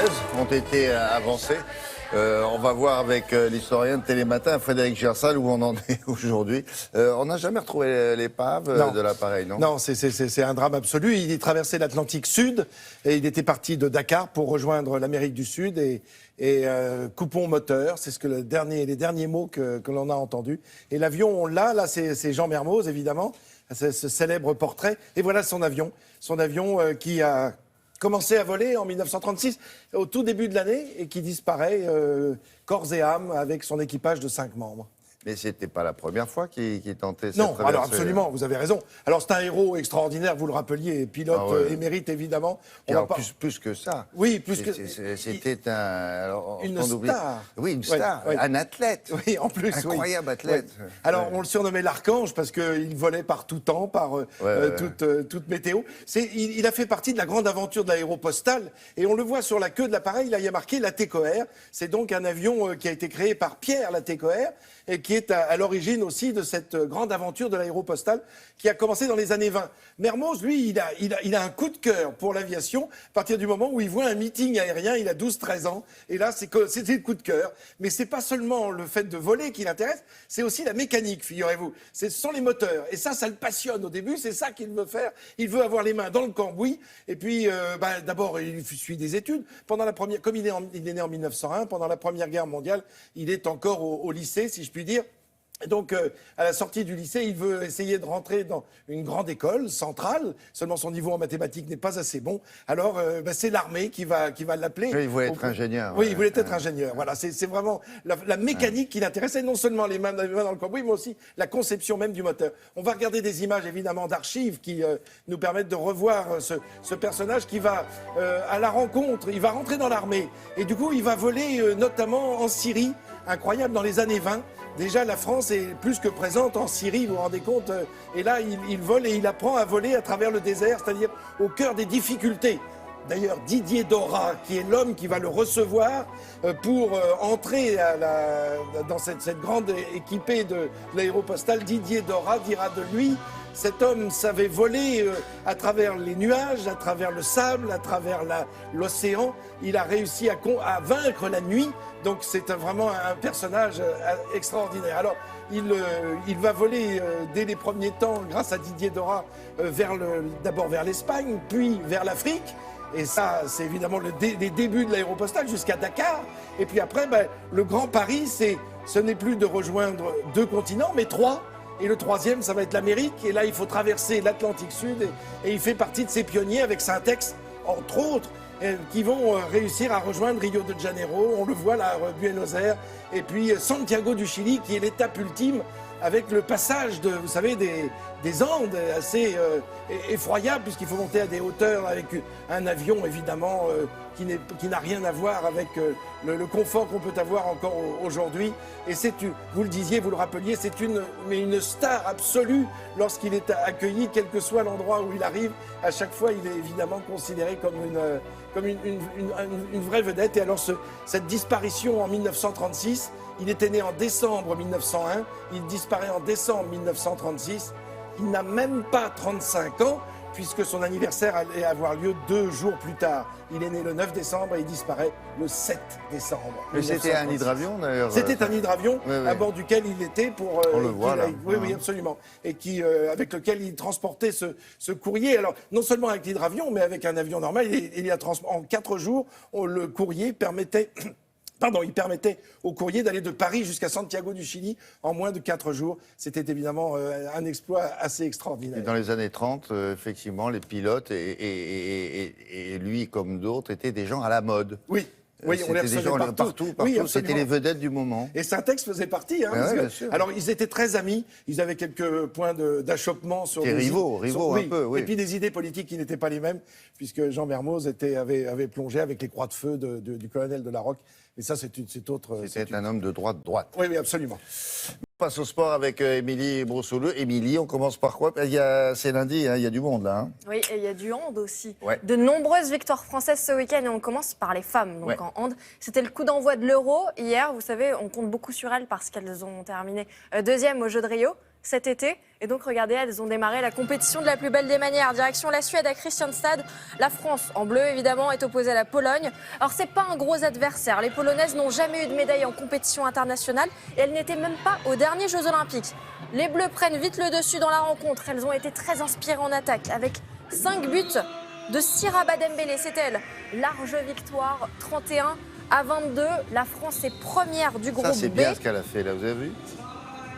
françaises ont été avancées. On va voir avec l'historien de Télématin, Frédéric Gersal, où on en est aujourd'hui. On n'a jamais retrouvé l'épave de l'appareil, non? Non, c'est un drame absolu. Il traversait l'Atlantique Sud et il était parti de Dakar pour rejoindre l'Amérique du Sud et coupons moteur. C'est les derniers mots que l'on a entendus. Et l'avion, on l'a, là c'est Jean Mermoz, évidemment, ce célèbre portrait. Et voilà son avion qui a commencé à voler en 1936, au tout début de l'année, et qui disparaît corps et âme avec son équipage de 5 membres. Mais c'était pas la première fois qu'il tentait cette Non, traversée. alors absolument, vous avez raison. Alors c'est un héros extraordinaire, vous le rappeliez, pilote émérite évidemment. Plus que ça. Oui, plus que... C'était une star. Oui, une star, un athlète. Oui, en plus. Incroyable athlète. Oui. Alors on le surnommait l'Archange parce qu'il volait par tout temps, par toute météo. Il a fait partie de la grande aventure de l'aéropostale et on le voit sur la queue de l'appareil, là il y a marqué Latécoère. C'est donc un avion qui a été créé par Pierre Latécoère et qui est à l'origine aussi de cette grande aventure de l'aéropostale qui a commencé dans les années 20. Mermoz, lui, il a un coup de cœur pour l'aviation à partir du moment où il voit un meeting aérien, il a 12-13 ans, et là, c'est le coup de cœur. Mais c'est pas seulement le fait de voler qui l'intéresse, c'est aussi la mécanique, figurez-vous. Ce sont les moteurs, et ça le passionne au début, c'est ça qu'il veut faire. Il veut avoir les mains dans le cambouis, et puis, d'abord, il suit des études. Comme il est né en 1901, pendant la Première Guerre mondiale, il est encore au lycée, si je puis dire. Donc, à la sortie du lycée, il veut essayer de rentrer dans une grande école centrale. Seulement, son niveau en mathématiques n'est pas assez bon. Alors, c'est l'armée qui va l'appeler. Il voulait être ingénieur. Oui, il voulait être ingénieur. Voilà, c'est vraiment la mécanique qui l'intéressait. Non seulement les mains dans le cambouis, mais aussi la conception même du moteur. On va regarder des images, évidemment, d'archives qui nous permettent de revoir ce personnage qui va à la rencontre. Il va rentrer dans l'armée. Et du coup, il va voler notamment en Syrie. Incroyable, dans les années 20. Déjà, la France est plus que présente en Syrie, vous vous rendez compte. Et là, il vole et il apprend à voler à travers le désert, c'est-à-dire au cœur des difficultés. D'ailleurs, Didier Dora, qui est l'homme qui va le recevoir pour entrer dans cette grande équipée de l'aéropostale, Didier Dora dira de lui: cet homme savait voler à travers les nuages, à travers le sable, à travers l'océan. Il a réussi à vaincre la nuit. Donc c'est vraiment un personnage extraordinaire. Alors il va voler dès les premiers temps, grâce à Didier Dora, d'abord vers l'Espagne, puis vers l'Afrique. Et ça, c'est évidemment les débuts de l'aéropostale jusqu'à Dakar. Et puis après, le grand pari, ce n'est plus de rejoindre 2 continents, mais 3. Et le 3e, ça va être l'Amérique. Et là, il faut traverser l'Atlantique Sud. Et il fait partie de ces pionniers avec Syntex, entre autres, qui vont réussir à rejoindre Rio de Janeiro. On le voit là, Buenos Aires. Et puis Santiago du Chili, qui est l'étape ultime, avec le passage vous savez, des Andes assez effroyables, puisqu'il faut monter à des hauteurs avec un avion, évidemment, qui n'a rien à voir avec le confort qu'on peut avoir encore aujourd'hui. Et vous le disiez, vous le rappeliez, c'est une star absolue lorsqu'il est accueilli, quel que soit l'endroit où il arrive. À chaque fois, il est évidemment considéré comme une vraie vedette. Et alors, cette disparition en 1936, il était né en décembre 1901, il disparaît en décembre 1936. Il n'a même pas 35 ans, puisque son anniversaire allait avoir lieu 2 jours plus tard. Il est né le 9 décembre et il disparaît le 7 décembre. Mais c'était un hydravion, d'ailleurs. C'était un hydravion à bord duquel il était pour... On le voit, là. Oui, absolument. Et avec lequel il transportait ce courrier. Alors, non seulement avec l'hydravion, mais avec un avion normal. En 4 jours, le courrier permettait... il permettait au courrier d'aller de Paris jusqu'à Santiago du Chili en moins de 4 jours. C'était évidemment un exploit assez extraordinaire. Et dans les années 30, effectivement, les pilotes et lui, comme d'autres, étaient des gens à la mode. Oui, on les recevait partout. Oui, c'était les vedettes du moment. Et Syntex faisait partie. Bien sûr. Alors, ils étaient très amis. Ils avaient quelques points d'achoppement sur des rivaux un peu, oui. Et puis des idées politiques qui n'étaient pas les mêmes, puisque Jean Mermoz avait plongé avec les croix de feu du colonel de la Roque. Mais ça, c'est autre... C'était un homme de droite. Oui, absolument. On passe au sport avec Émilie Brossouleux. Émilie, on commence par quoi? C'est lundi, il y a du monde là. Oui, et il y a du hand aussi. Ouais. De nombreuses victoires françaises ce week-end et on commence par les femmes. Donc en hand, c'était le coup d'envoi de l'Euro. Hier, vous savez, on compte beaucoup sur elles parce qu'elles ont terminé 2e au Jeu de Rio. cet été. Et donc, regardez, elles ont démarré la compétition de la plus belle des manières. Direction la Suède à Kristianstad. La France, en bleu, évidemment, est opposée à la Pologne. Alors, c'est pas un gros adversaire. Les Polonaises n'ont jamais eu de médaille en compétition internationale et elles n'étaient même pas aux derniers Jeux Olympiques. Les Bleus prennent vite le dessus dans la rencontre. Elles ont été très inspirées en attaque avec 5 buts de Siraba Dembélé. C'est elle. Large victoire, 31-22. La France est première du groupe B. Ça, c'est bien ce qu'elle a fait, là, vous avez vu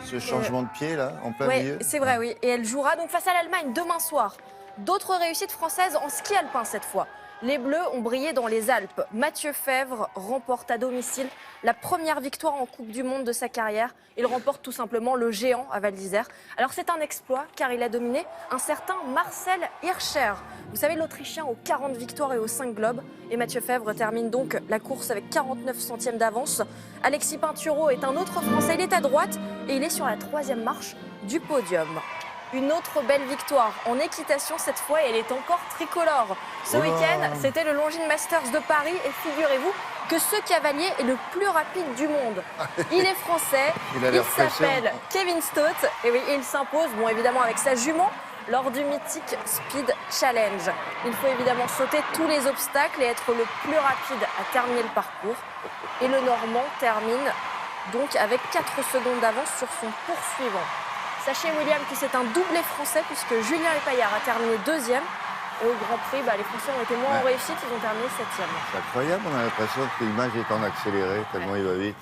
ce changement de pied, là, en plein milieu. C'est vrai, oui. Et elle jouera donc face à l'Allemagne demain soir. D'autres réussites françaises en ski alpin cette fois. Les Bleus ont brillé dans les Alpes. Mathieu Fèvre remporte à domicile la première victoire en Coupe du Monde de sa carrière. Il remporte tout simplement le géant à Val d'Isère. Alors c'est un exploit car il a dominé un certain Marcel Hirscher. Vous savez, l'Autrichien aux 40 victoires et aux 5 globes. Et Mathieu Fèvre termine donc la course avec 49 centièmes d'avance. Alexis Pinturo est un autre Français. Il est à droite et il est sur la 3e marche du podium. Une autre belle victoire en équitation cette fois et elle est encore tricolore. Ce week-end, c'était le Longines Masters de Paris et figurez-vous que ce cavalier est le plus rapide du monde. Il est français, il s'appelle Kevin Stott et oui, il s'impose, bon évidemment avec sa jument, lors du mythique Speed Challenge. Il faut évidemment sauter tous les obstacles et être le plus rapide à terminer le parcours. Et le Normand termine donc avec 4 secondes d'avance sur son poursuivant. Sachez, William, que c'est un doublé français puisque Julien Epaillard a terminé 2e. Et au Grand Prix, les Français ont été moins en réussite, ils ont terminé 7e. C'est incroyable, on a l'impression que l'image est en accéléré, tellement il va vite.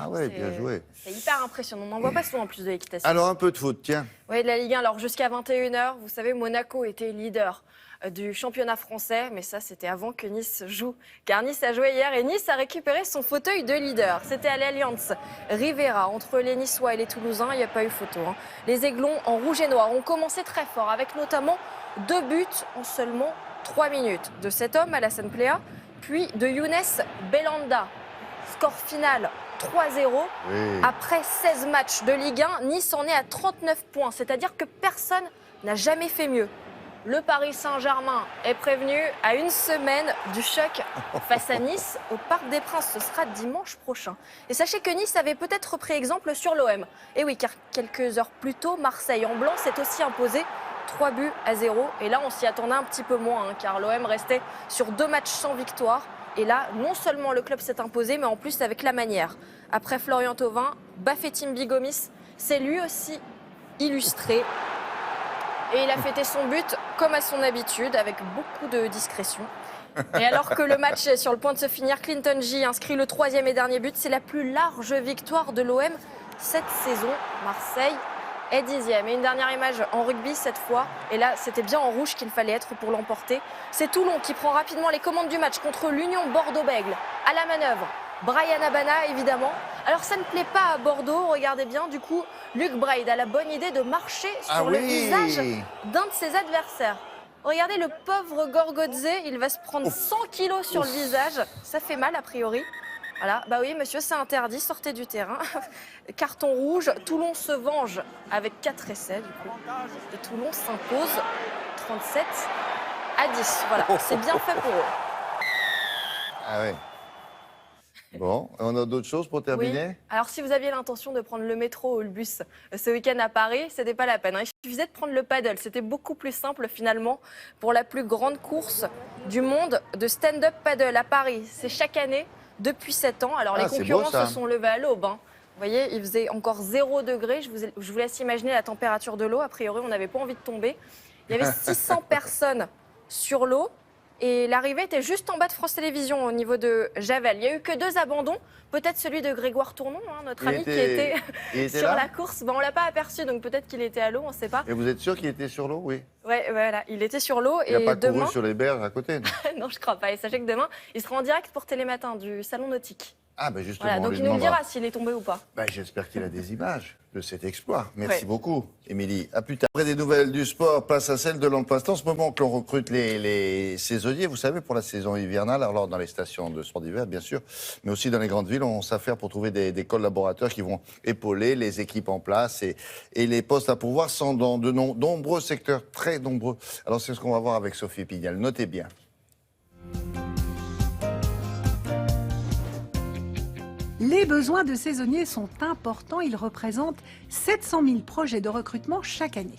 Ah ouais, bien joué. C'est hyper impressionnant, on n'en voit pas souvent en plus de l'équitation. Alors un peu de foot, tiens. Oui, de la Ligue 1. Alors jusqu'à 21h, vous savez, Monaco était leader du championnat français, mais ça c'était avant que Nice joue, car Nice a joué hier et Nice a récupéré son fauteuil de leader. C'était à l'Allianz Rivera, entre les Niçois et les Toulousains, il n'y a pas eu photo. Les Aiglons en rouge et noir ont commencé très fort, avec notamment 2 buts en seulement 3 minutes. De cet homme, Alassane Plea, puis de Younes Belhanda. Score final 3-0. Oui. Après 16 matchs de Ligue 1, Nice en est à 39 points, c'est-à-dire que personne n'a jamais fait mieux. Le Paris Saint-Germain est prévenu à une semaine du choc face à Nice au Parc des Princes. Ce sera dimanche prochain. Et sachez que Nice avait peut-être pris exemple sur l'OM. Et oui, car quelques heures plus tôt, Marseille en blanc s'est aussi imposé 3-0. Et là, on s'y attendait un petit peu moins, car l'OM restait sur 2 matchs sans victoire. Et là, non seulement le club s'est imposé, mais en plus avec la manière. Après Florian Thauvin, Bafétim Bigomis s'est lui aussi illustré. Et il a fêté son but comme à son habitude, avec beaucoup de discrétion. Et alors que le match est sur le point de se finir, Clinton J inscrit le 3e et dernier but. C'est la plus large victoire de l'OM cette saison. Marseille est 10e. Et une dernière image en rugby cette fois. Et là, c'était bien en rouge qu'il fallait être pour l'emporter. C'est Toulon qui prend rapidement les commandes du match contre l'Union Bordeaux-Bègles. À la manœuvre, Brian Abana, évidemment. Alors, ça ne plaît pas à Bordeaux, regardez bien. Du coup, Luc Braid a la bonne idée de marcher sur le visage d'un de ses adversaires. Regardez le pauvre Gorgodze, il va se prendre 100 kilos sur le visage. Ça fait mal, a priori. Voilà, bah oui, monsieur, c'est interdit, sortez du terrain. Carton rouge, Toulon se venge avec 4 essais, du coup. Et Toulon s'impose 37-10. Voilà, c'est bien fait pour eux. Ah ouais. Bon, on a d'autres choses pour terminer ? Oui. Alors, si vous aviez l'intention de prendre le métro ou le bus ce week-end à Paris, c'était pas la peine. Il suffisait de prendre le paddle. C'était beaucoup plus simple, finalement, pour la plus grande course du monde de stand-up paddle à Paris. C'est chaque année depuis 7 ans. Alors, les concurrents se sont levés à l'aube. Vous voyez, il faisait encore 0 degré. Je vous laisse imaginer la température de l'eau. A priori, on n'avait pas envie de tomber. Il y avait 600 personnes sur l'eau. Et l'arrivée était juste en bas de France Télévisions au niveau de Javel. Il n'y a eu que 2 abandons, peut-être celui de Grégoire Tournon, notre ami qui était sur la course. On ne l'a pas aperçu, donc peut-être qu'il était à l'eau, on ne sait pas. Et vous êtes sûr qu'il était sur l'eau, oui ? Oui, voilà, il était sur l'eau. Il n'a pas couru sur les berges à côté, non ? Non, je ne crois pas. Et sachez que demain, il sera en direct pour Télématin du Salon Nautique. Ah, ben justement. Voilà, donc il nous dira s'il est tombé ou pas. Ben, j'espère qu'il a des images de cet exploit. Merci beaucoup, Émilie. À plus tard. Après des nouvelles du sport, place à celle de l'emploi-temps. En ce moment que l'on recrute les saisonniers, vous savez, pour la saison hivernale, alors dans les stations de sport d'hiver, bien sûr, mais aussi dans les grandes villes, on s'affaire pour trouver des collaborateurs qui vont épauler les équipes en place et les postes à pourvoir sont dans de nombreux secteurs, très nombreux. Alors c'est ce qu'on va voir avec Sophie Pignal. Notez bien. Les besoins de saisonniers sont importants, ils représentent 700 000 projets de recrutement chaque année.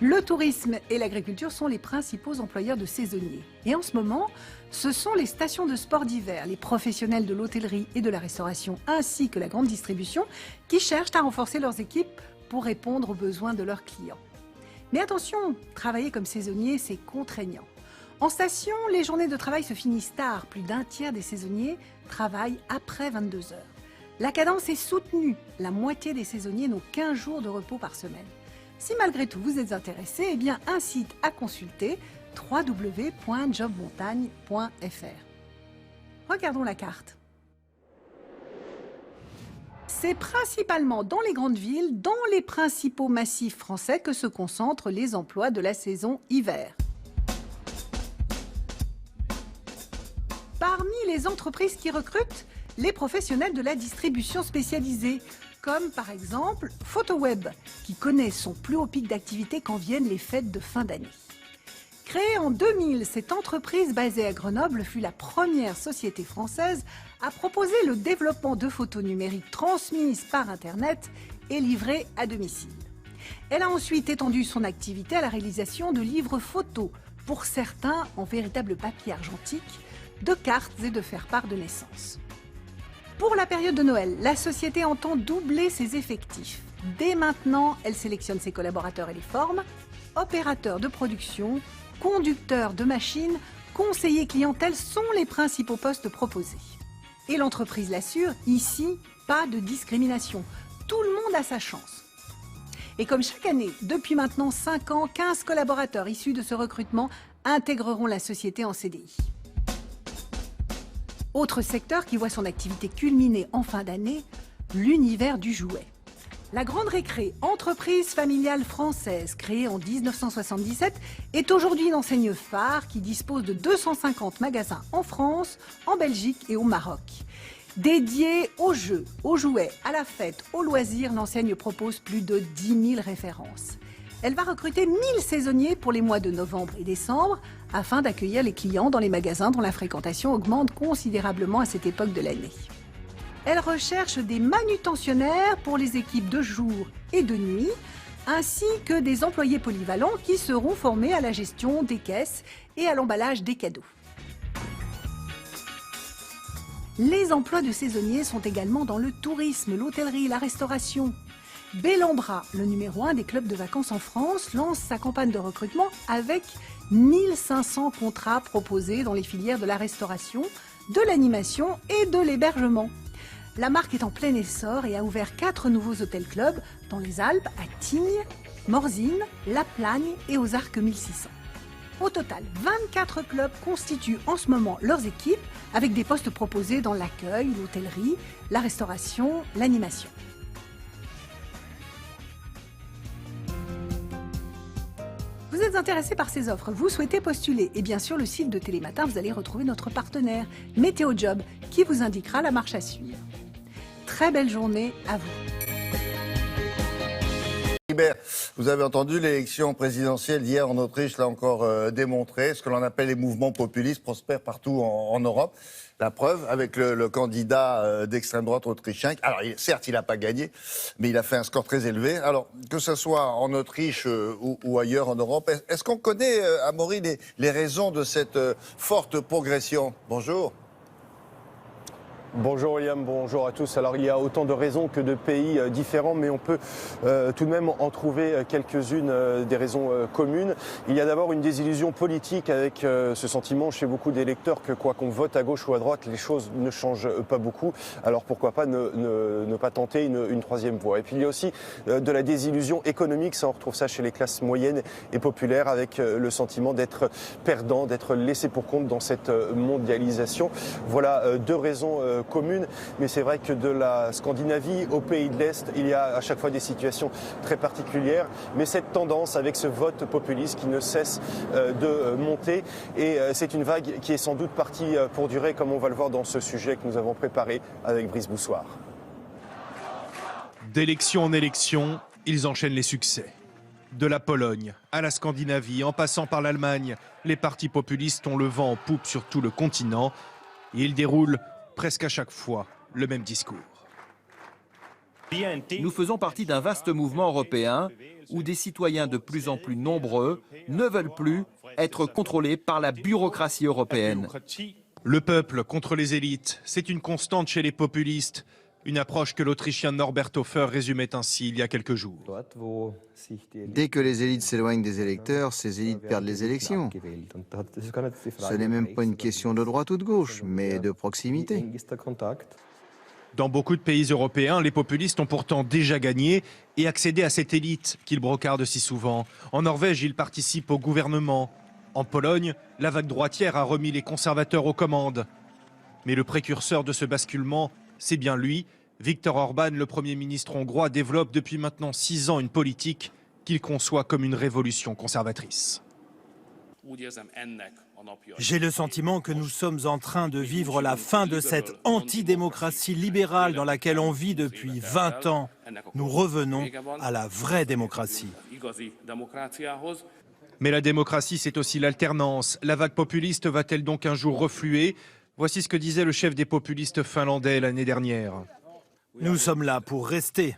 Le tourisme et l'agriculture sont les principaux employeurs de saisonniers. Et en ce moment, ce sont les stations de sport d'hiver, les professionnels de l'hôtellerie et de la restauration, ainsi que la grande distribution, qui cherchent à renforcer leurs équipes pour répondre aux besoins de leurs clients. Mais attention, travailler comme saisonnier, c'est contraignant. En station, les journées de travail se finissent tard. Plus d'un tiers des saisonniers travaillent après 22 heures. La cadence est soutenue. La moitié des saisonniers n'ont qu'1 jour de repos par semaine. Si malgré tout vous êtes intéressé, eh bien un site à consulter, www.jobmontagne.fr. Regardons la carte. C'est principalement dans les grandes villes, dans les principaux massifs français que se concentrent les emplois de la saison hiver. Parmi les entreprises qui recrutent, les professionnels de la distribution spécialisée, comme par exemple PhotoWeb, qui connaît son plus haut pic d'activité quand viennent les fêtes de fin d'année. Créée en 2000, cette entreprise basée à Grenoble fut la première société française à proposer le développement de photos numériques transmises par Internet et livrées à domicile. Elle a ensuite étendu son activité à la réalisation de livres photos, pour certains en véritable papier argentique, de cartes et de faire-part de naissance. Pour la période de Noël, la société entend doubler ses effectifs. Dès maintenant, elle sélectionne ses collaborateurs et les forme. Opérateurs de production, conducteurs de machines, conseillers clientèle sont les principaux postes proposés. Et l'entreprise l'assure, ici, pas de discrimination. Tout le monde a sa chance. Et comme chaque année, depuis maintenant 5 ans, 15 collaborateurs issus de ce recrutement intégreront la société en CDI. Autre secteur qui voit son activité culminer en fin d'année, l'univers du jouet. La Grande Récré, entreprise familiale française créée en 1977, est aujourd'hui une enseigne phare qui dispose de 250 magasins en France, en Belgique et au Maroc. Dédiée aux jeux, aux jouets, à la fête, aux loisirs, l'enseigne propose plus de 10 000 références. Elle va recruter 1000 saisonniers pour les mois de novembre et décembre afin d'accueillir les clients dans les magasins dont la fréquentation augmente considérablement à cette époque de l'année. Elle recherche des manutentionnaires pour les équipes de jour et de nuit, ainsi que des employés polyvalents qui seront formés à la gestion des caisses et à l'emballage des cadeaux. Les emplois de saisonniers sont également dans le tourisme, l'hôtellerie, la restauration. Bellambra, le numéro 1 des clubs de vacances en France, lance sa campagne de recrutement avec 1500 contrats proposés dans les filières de la restauration, de l'animation et de l'hébergement. La marque est en plein essor et a ouvert 4 nouveaux hôtels-clubs dans les Alpes, à Tignes, Morzine, La Plagne et aux Arcs 1600. Au total, 24 clubs constituent en ce moment leurs équipes avec des postes proposés dans l'accueil, l'hôtellerie, la restauration, l'animation. Vous êtes intéressé par ces offres, vous souhaitez postuler et bien sûr le site de Télématin, vous allez retrouver notre partenaire Météo Job qui vous indiquera la marche à suivre. Très belle journée à vous. Hubert, vous avez entendu l'élection présidentielle d'hier en Autriche, l'a encore démontré. Ce que l'on appelle les mouvements populistes prospèrent partout en Europe. La preuve avec le candidat d'extrême droite autrichien. Alors certes, il n'a pas gagné, mais il a fait un score très élevé. Alors que ce soit en Autriche ou ailleurs en Europe, est-ce qu'on connaît, Amaury, les raisons de cette forte progression? Bonjour. Bonjour William, bonjour à tous. Alors il y a autant de raisons que de pays différents, mais on peut tout de même en trouver quelques-unes des raisons communes. Il y a d'abord une désillusion politique avec ce sentiment chez beaucoup d'électeurs que quoi qu'on vote à gauche ou à droite, les choses ne changent pas beaucoup. Alors pourquoi pas ne pas tenter une troisième voie. Et puis il y a aussi de la désillusion économique, ça on retrouve ça chez les classes moyennes et populaires avec le sentiment d'être perdant, d'être laissé pour compte dans cette mondialisation. Voilà deux raisons communes, mais c'est vrai que de la Scandinavie au pays de l'Est, il y a à chaque fois des situations très particulières, mais cette tendance avec ce vote populiste qui ne cesse de monter, et c'est une vague qui est sans doute partie pour durer, comme on va le voir dans ce sujet que nous avons préparé avec Brice Boussoir. D'élection en élection, ils enchaînent les succès. De la Pologne à la Scandinavie, en passant par l'Allemagne, les partis populistes ont le vent en poupe sur tout le continent et ils déroulent presque à chaque fois le même discours. Nous faisons partie d'un vaste mouvement européen où des citoyens de plus en plus nombreux ne veulent plus être contrôlés par la bureaucratie européenne. Le peuple contre les élites, c'est une constante chez les populistes. Une approche que l'Autrichien Norbert Hofer résumait ainsi il y a quelques jours. Dès que les élites s'éloignent des électeurs, ces élites perdent les élections. Ce n'est même pas une question de droite ou de gauche, mais de proximité. Dans beaucoup de pays européens, les populistes ont pourtant déjà gagné et accédé à cette élite qu'ils brocardent si souvent. En Norvège, ils participent au gouvernement. En Pologne, la vague droitière a remis les conservateurs aux commandes. Mais le précurseur de ce basculement, c'est bien lui. Viktor Orban, le Premier ministre hongrois, développe depuis maintenant 6 ans une politique qu'il conçoit comme une révolution conservatrice. J'ai le sentiment que nous sommes en train de vivre la fin de cette antidémocratie libérale dans laquelle on vit depuis 20 ans. Nous revenons à la vraie démocratie. Mais la démocratie, c'est aussi l'alternance. La vague populiste va-t-elle donc un jour refluer? Voici ce que disait le chef des populistes finlandais l'année dernière. Nous sommes là pour rester.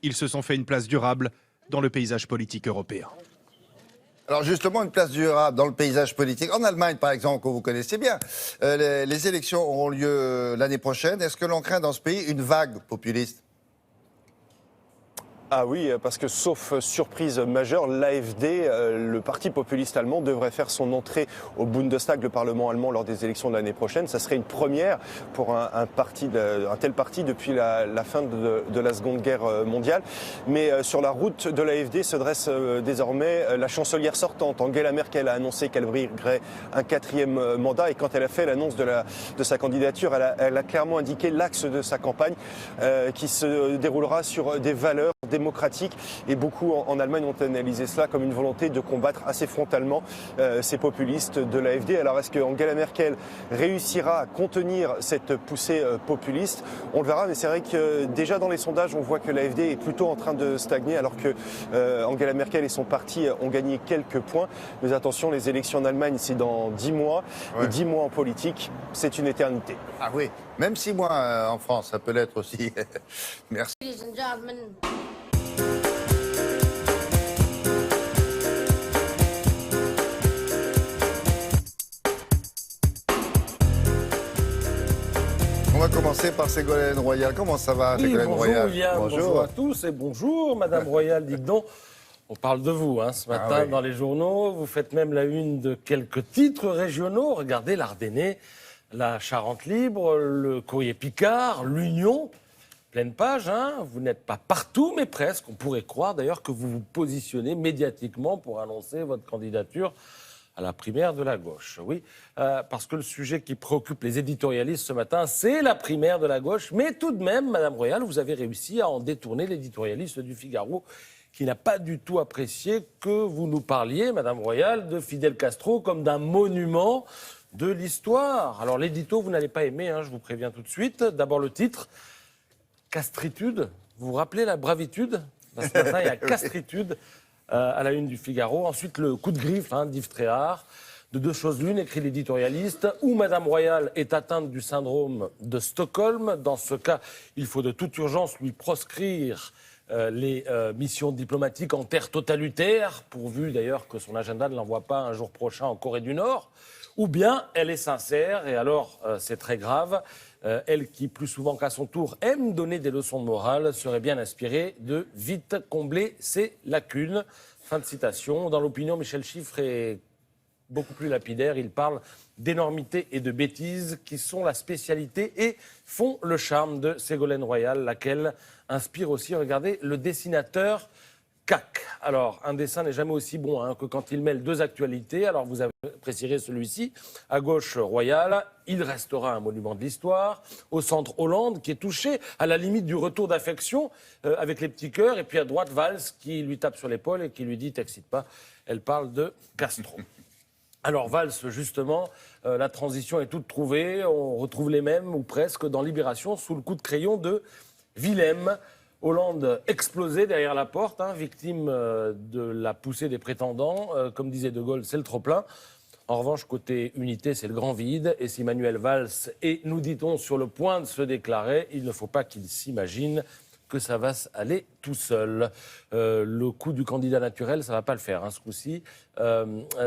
Ils se sont fait une place durable dans le paysage politique européen. Alors justement, une place durable dans le paysage politique. En Allemagne, par exemple, que vous connaissez bien, les élections auront lieu l'année prochaine. Est-ce que l'on craint dans ce pays une vague populiste ? Ah oui, parce que sauf surprise majeure, l'AfD, le parti populiste allemand, devrait faire son entrée au Bundestag, le Parlement allemand, lors des élections de l'année prochaine. Ça serait une première pour un tel parti depuis la fin de la Seconde Guerre mondiale. Mais sur la route de l'AfD se dresse désormais la chancelière sortante. Angela Merkel a annoncé qu'elle briguerait un 4e mandat. Et quand elle a fait l'annonce de sa candidature, elle a clairement indiqué l'axe de sa campagne qui se déroulera sur des valeurs démocratique, et beaucoup en Allemagne ont analysé cela comme une volonté de combattre assez frontalement ces populistes de l'AfD. Alors est-ce que Angela Merkel réussira à contenir cette poussée populiste? On le verra, mais c'est vrai que déjà dans les sondages, on voit que l'AfD est plutôt en train de stagner, alors que Angela Merkel et son parti ont gagné quelques points. Mais attention, les élections en Allemagne, c'est dans 10 mois, et 10 mois en politique, c'est une éternité. Ah oui, même 6 mois en France, ça peut l'être aussi. Merci. On va commencer par Ségolène Royal. Comment ça va, Ségolène Royal? Bonjour William, bonjour à tous et bonjour Madame Royal, dites donc. On parle de vous ce matin dans les journaux. Vous faites même la une de quelques titres régionaux. Regardez l'Ardennais, la Charente Libre, le Courrier Picard, l'Union. Pleine page, vous n'êtes pas partout, mais presque. On pourrait croire d'ailleurs que vous vous positionnez médiatiquement pour annoncer votre candidature à la primaire de la gauche. Oui, parce que le sujet qui préoccupe les éditorialistes ce matin, c'est la primaire de la gauche. Mais tout de même, Madame Royal, vous avez réussi à en détourner l'éditorialiste du Figaro, qui n'a pas du tout apprécié que vous nous parliez, Madame Royal, de Fidel Castro comme d'un monument de l'histoire. Alors l'édito, vous n'allez pas aimer, je vous préviens tout de suite. D'abord le titre, Castritude. Vous vous rappelez la bravitude? Ce matin, il y a Castritude à la une du Figaro. Ensuite, le coup de griffe d'Yves Tréhard. De deux choses l'une, écrit l'éditorialiste, où Madame Royal est atteinte du syndrome de Stockholm. Dans ce cas, il faut de toute urgence lui proscrire les missions diplomatiques en terre totalitaire, pourvu d'ailleurs que son agenda ne l'envoie pas un jour prochain en Corée du Nord. Ou bien elle est sincère, et alors c'est très grave. Elle qui, plus souvent qu'à son tour, aime donner des leçons de morale, serait bien inspirée de vite combler ses lacunes. Fin de citation. Dans l'opinion, Michel Chiffre est beaucoup plus lapidaire. Il parle d'énormité et de bêtises qui sont la spécialité et font le charme de Ségolène Royal, laquelle inspire aussi, regardez, le dessinateur CAC. Alors, un dessin n'est jamais aussi bon que quand il mêle deux actualités. Alors, vous apprécierez celui-ci. À gauche, Royal, il restera un monument de l'histoire. Au centre, Hollande, qui est touché à la limite du retour d'affection avec les petits cœurs. Et puis à droite, Valls, qui lui tape sur l'épaule et qui lui dit « T'excite pas ». Elle parle de Castro. Alors, Valls, justement, la transition est toute trouvée. On retrouve les mêmes, ou presque, dans Libération, sous le coup de crayon de Willem. Hollande explosé derrière la porte, victime de la poussée des prétendants. Comme disait De Gaulle, c'est le trop-plein. En revanche, côté unité, c'est le grand vide. Et si Manuel Valls est, nous dit-on, sur le point de se déclarer, il ne faut pas qu'il s'imagine que ça va aller tout seul. Le coup du candidat naturel, ça ne va pas le faire ce coup-ci.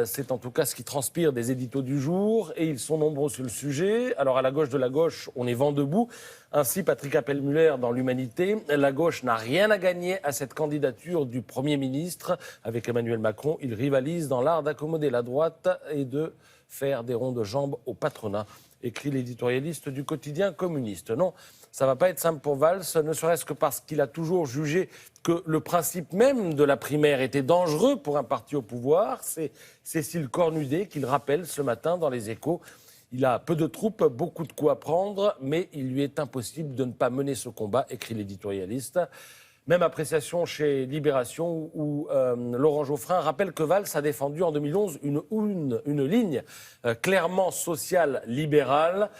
C'est en tout cas ce qui transpire des éditos du jour, et ils sont nombreux sur le sujet. Alors à la gauche de la gauche, on est vent debout. Ainsi, Patrick Appel-Muller dans l'Humanité, la gauche n'a rien à gagner à cette candidature du Premier ministre. Avec Emmanuel Macron, il rivalise dans l'art d'accommoder la droite et de faire des ronds de jambes au patronat, écrit l'éditorialiste du quotidien communiste. Non, ça ne va pas être simple pour Valls, ne serait-ce que parce qu'il a toujours jugé que le principe même de la primaire était dangereux pour un parti au pouvoir. C'est Cécile Cornudet qui le rappelle ce matin dans Les Échos. Il a peu de troupes, beaucoup de coups à prendre, mais il lui est impossible de ne pas mener ce combat, écrit l'éditorialiste. Même appréciation chez Libération, où Laurent Geoffrin rappelle que Valls a défendu en 2011 une ligne clairement sociale libérale.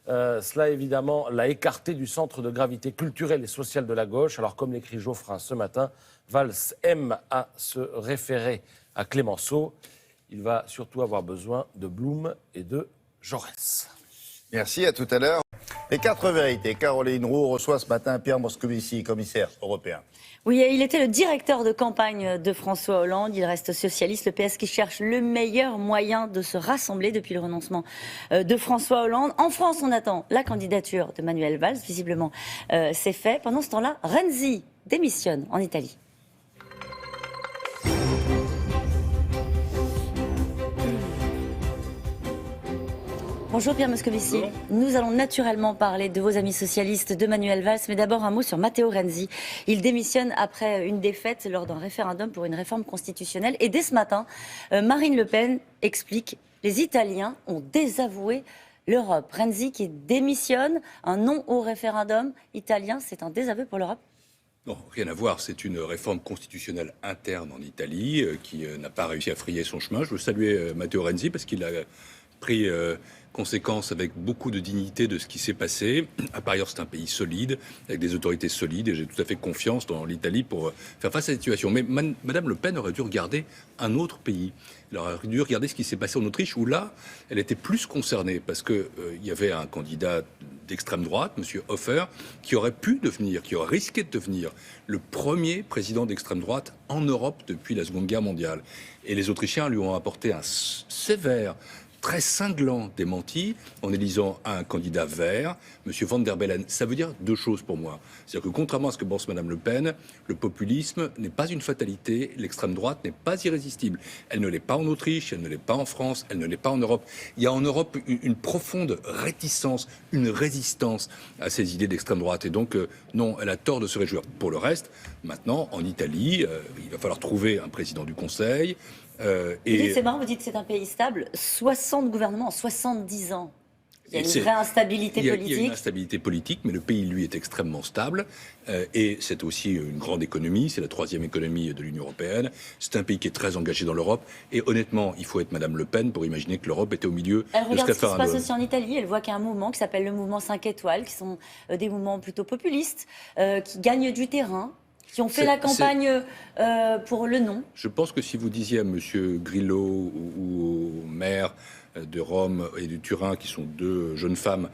Cela, évidemment, l'a écarté du centre de gravité culturelle et sociale de la gauche. Alors, comme l'écrit Geoffrin ce matin, Valls aime à se référer à Clémenceau. Il va surtout avoir besoin de Blum et de Jaurès. Merci, à tout à l'heure. Les 4 vérités. Caroline Roux reçoit ce matin Pierre Moscovici, commissaire européen. Oui, il était le directeur de campagne de François Hollande. Il reste socialiste. Le PS qui cherche le meilleur moyen de se rassembler depuis le renoncement de François Hollande. En France, on attend la candidature de Manuel Valls. Visiblement, c'est fait. Pendant ce temps-là, Renzi démissionne en Italie. Bonjour Pierre Moscovici. Bonjour. Nous allons naturellement parler de vos amis socialistes, de Manuel Valls, mais d'abord un mot sur Matteo Renzi. Il démissionne après une défaite lors d'un référendum pour une réforme constitutionnelle. Et dès ce matin, Marine Le Pen explique « Les Italiens ont désavoué l'Europe ». Renzi qui démissionne, un non au référendum italien, c'est un désaveu pour l'Europe ? Non, rien à voir. C'est une réforme constitutionnelle interne en Italie qui n'a pas réussi à frayer son chemin. Je veux saluer Matteo Renzi parce qu'il a pris conséquence avec beaucoup de dignité de ce qui s'est passé. Par ailleurs, c'est un pays solide, avec des autorités solides, et j'ai tout à fait confiance dans l'Italie pour faire face à cette situation. Mais Madame Le Pen aurait dû regarder un autre pays. Elle aurait dû regarder ce qui s'est passé en Autriche, où là, elle était plus concernée, parce qu'il y avait un candidat d'extrême droite, M. Hofer, qui aurait pu devenir, qui aurait risqué de devenir le premier président d'extrême droite en Europe depuis la Seconde Guerre mondiale. Et les Autrichiens lui ont apporté un sévère, très cinglant démenti en élisant un candidat vert, M. Van der Bellen. Ça veut dire 2 choses pour moi. C'est-à-dire que contrairement à ce que pense Mme Le Pen, le populisme n'est pas une fatalité, l'extrême droite n'est pas irrésistible. Elle ne l'est pas en Autriche, elle ne l'est pas en France, elle ne l'est pas en Europe. Il y a en Europe une profonde réticence, une résistance à ces idées d'extrême droite. Et donc, non, elle a tort de se réjouir. Pour le reste, maintenant, en Italie, il va falloir trouver un président du Conseil. C'est marrant, vous dites que c'est un pays stable. 60 gouvernements en 70 ans. Il y a une vraie instabilité politique. Il y a une instabilité politique, mais le pays, lui, est extrêmement stable. Et c'est aussi une grande économie. C'est la 3e économie de l'Union européenne. C'est un pays qui est très engagé dans l'Europe. Et honnêtement, il faut être Madame Le Pen pour imaginer que l'Europe était au milieu de ce référendum. Elle regarde ce qui se passe aussi en Italie. Elle voit qu'il y a un mouvement qui s'appelle le mouvement 5 étoiles, qui sont des mouvements plutôt populistes, qui gagnent du terrain, qui ont fait la campagne pour le non. Je pense que si vous disiez à M. Grillo ou au maire de Rome et de Turin, qui sont 2 jeunes femmes,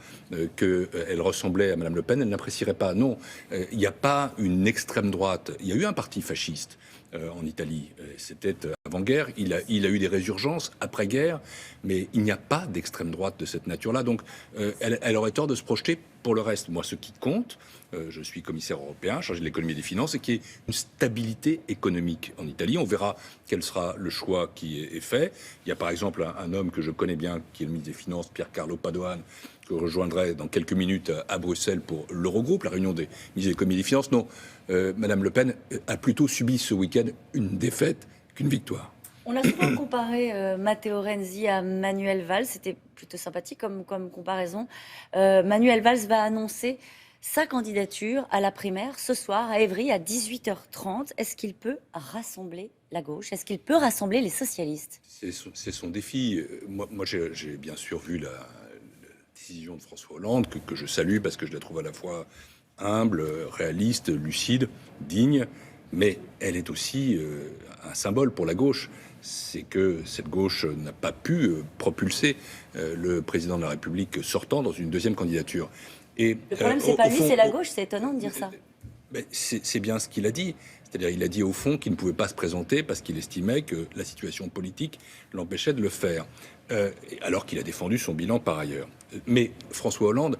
qu'elles ressemblaient à Mme Le Pen, elle n'apprécierait pas. Non, il n'y a pas une extrême droite. Il y a eu un parti fasciste en Italie. C'était avant-guerre. Il a eu des résurgences après-guerre, mais il n'y a pas d'extrême droite de cette nature-là. Donc, elle aurait tort de se projeter. Pour le reste, moi, ce qui compte, je suis commissaire européen, chargé de l'économie et des finances, et qui est une stabilité économique en Italie. On verra quel sera le choix qui est fait. Il y a par exemple un homme que je connais bien, qui est le ministre des Finances, Pier Carlo Padoan, que je rejoindrai dans quelques minutes à Bruxelles pour l'Eurogroupe, la réunion des ministres de l'économie et des finances. Non, Madame Le Pen a plutôt subi ce week-end une défaite qu'une victoire. On a souvent comparé Matteo Renzi à Manuel Valls. C'était plutôt sympathique comme comparaison. Manuel Valls va annoncer sa candidature à la primaire ce soir à Évry à 18h30. Est-ce qu'il peut rassembler la gauche? Est-ce qu'il peut rassembler les socialistes? C'est son défi. Moi j'ai bien sûr vu la décision de François Hollande, que je salue parce que je la trouve à la fois humble, réaliste, lucide, digne, mais elle est aussi un symbole pour la gauche. C'est que cette gauche n'a pas pu propulser le président de la République sortant dans une deuxième candidature. Et, le problème, c'est pas lui, c'est la gauche, c'est étonnant de dire ça. C'est bien ce qu'il a dit. C'est-à-dire, il a dit au fond qu'il ne pouvait pas se présenter parce qu'il estimait que la situation politique l'empêchait de le faire, alors qu'il a défendu son bilan par ailleurs. Mais François Hollande,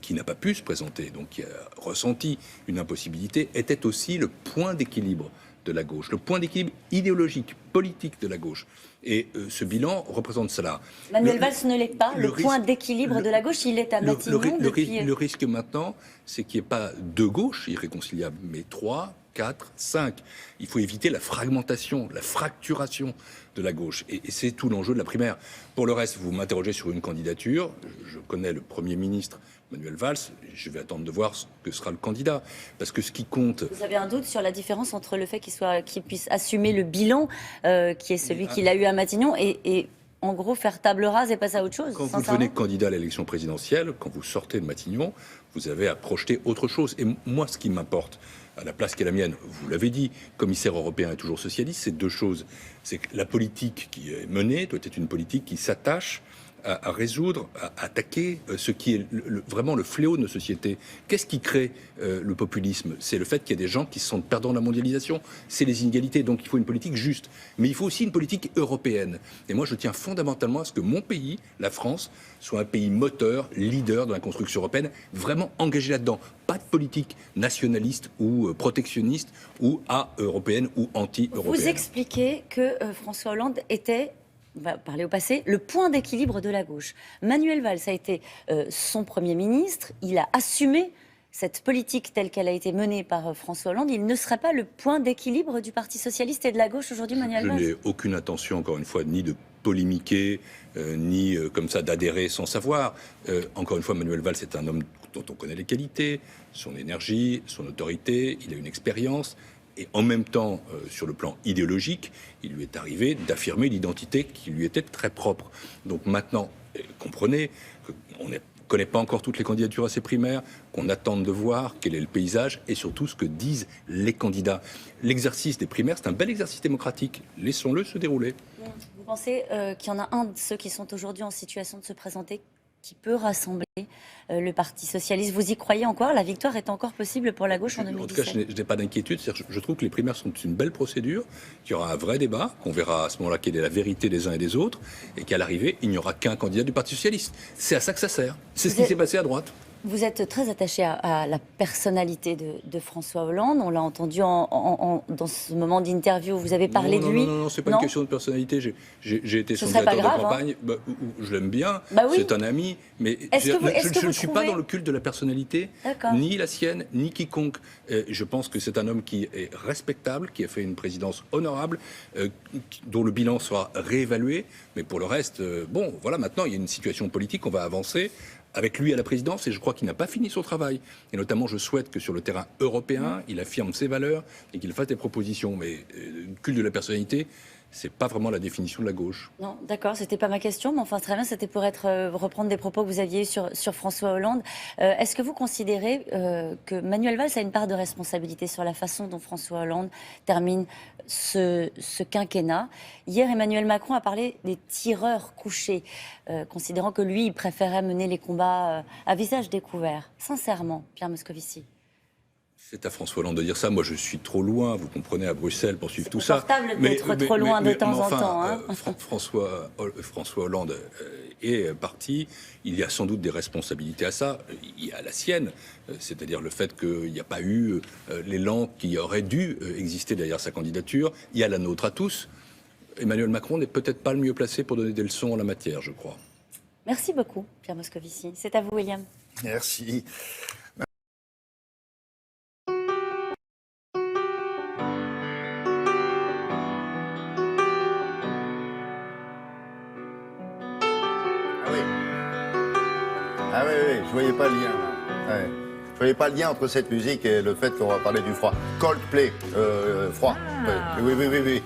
qui n'a pas pu se présenter, donc qui a ressenti une impossibilité, était aussi le point d'équilibre de la gauche, le point d'équilibre idéologique, politique de la gauche. Et ce bilan représente cela. Manuel Valls ne l'est pas. Le point d'équilibre de la gauche, il est à Matignon depuis... Le risque maintenant, c'est qu'il n'y ait pas deux gauches irréconciliables, mais 3, 4, 5. Il faut éviter la fragmentation, la fracturation de la gauche. Et c'est tout l'enjeu de la primaire. Pour le reste, vous m'interrogez sur une candidature. Je connais le Premier ministre Manuel Valls. Je vais attendre de voir ce que sera le candidat. Parce que ce qui compte... Vous avez un doute sur la différence entre le fait qu'il puisse assumer le bilan, qui est celui qu'il a eu à Matignon, et en gros faire table rase et passer à autre chose? Quand vous devenez candidat à l'élection présidentielle, quand vous sortez de Matignon, vous avez à projeter autre chose. Et moi, ce qui m'importe, à la place qui est la mienne, vous l'avez dit, commissaire européen et toujours socialiste, c'est deux choses. C'est que la politique qui est menée doit être une politique qui s'attache à résoudre, à attaquer ce qui est vraiment le fléau de nos sociétés. Qu'est-ce qui crée le populisme? C'est le fait qu'il y a des gens qui se sentent perdants de la mondialisation, c'est les inégalités, donc il faut une politique juste. Mais il faut aussi une politique européenne. Et moi, je tiens fondamentalement à ce que mon pays, la France, soit un pays moteur, leader de la construction européenne, vraiment engagé là-dedans. Pas de politique nationaliste ou protectionniste ou a-européenne ou anti-européenne. Vous expliquez que François Hollande était... On va parler au passé, le point d'équilibre de la gauche. Manuel Valls a été son Premier ministre, il a assumé cette politique telle qu'elle a été menée par François Hollande. Il ne serait pas le point d'équilibre du Parti socialiste et de la gauche aujourd'hui, Manuel Valls? Je n'ai aucune intention, encore une fois, ni de polémiquer, ni comme ça d'adhérer sans savoir. Encore une fois, Manuel Valls est un homme dont on connaît les qualités, son énergie, son autorité, il a une expérience. Et en même temps, sur le plan idéologique, il lui est arrivé d'affirmer l'identité qui lui était très propre. Donc maintenant, comprenez qu'on ne connaît pas encore toutes les candidatures à ces primaires, qu'on attende de voir quel est le paysage et surtout ce que disent les candidats. L'exercice des primaires, c'est un bel exercice démocratique. Laissons-le se dérouler. Vous pensez qu'il y en a un de ceux qui sont aujourd'hui en situation de se présenter qui peut rassembler le Parti socialiste? Vous y croyez encore? La victoire est encore possible pour la gauche en 2017? En tout cas, je n'ai pas d'inquiétude. Je trouve que les primaires sont une belle procédure, qu'il y aura un vrai débat, qu'on verra à ce moment-là quelle est la vérité des uns et des autres, et qu'à l'arrivée, il n'y aura qu'un candidat du Parti socialiste. C'est à ça que ça sert. C'est ce qui s'est passé à droite. Vous êtes très attaché à la personnalité de François Hollande. On l'a entendu dans ce moment d'interview. Vous avez parlé de lui. Non, c'est pas une question de personnalité. J'ai été son directeur de campagne. Je l'aime bien. Oui. C'est un ami. Mais je ne suis pas dans le culte de la personnalité, ni la sienne, ni quiconque. Je pense que c'est un homme qui est respectable, qui a fait une présidence honorable, dont le bilan sera réévalué. Mais pour le reste, voilà, maintenant, il y a une situation politique. On va avancer avec lui à la présidence, et je crois qu'il n'a pas fini son travail. Et notamment, je souhaite que sur le terrain européen, il affirme ses valeurs et qu'il fasse des propositions. Mais le culte de la personnalité, c'est pas vraiment la définition de la gauche. Non, d'accord, c'était pas ma question, mais enfin très bien, c'était pour reprendre des propos que vous aviez eus sur François Hollande. Est-ce que vous considérez que Manuel Valls a une part de responsabilité sur la façon dont François Hollande termine ce quinquennat? Hier, Emmanuel Macron a parlé des tireurs couchés, considérant que lui, il préférait mener les combats à visage découvert. Sincèrement, Pierre Moscovici. C'est à François Hollande de dire ça. Moi, je suis trop loin, vous comprenez, à Bruxelles pour suivre tout ça. C'est confortable d'être trop loin de temps en temps. Hein. François Hollande est parti. Il y a sans doute des responsabilités à ça. Il y a la sienne, c'est-à-dire le fait qu'il n'y a pas eu l'élan qui aurait dû exister derrière sa candidature. Il y a la nôtre à tous. Emmanuel Macron n'est peut-être pas le mieux placé pour donner des leçons en la matière, je crois. Merci beaucoup, Pierre Moscovici. C'est à vous, William. Merci. Ah oui, je voyais pas le lien là. Ouais. Je ne voyais pas le lien entre cette musique et le fait qu'on va parler du froid. Coldplay, froid. Oui.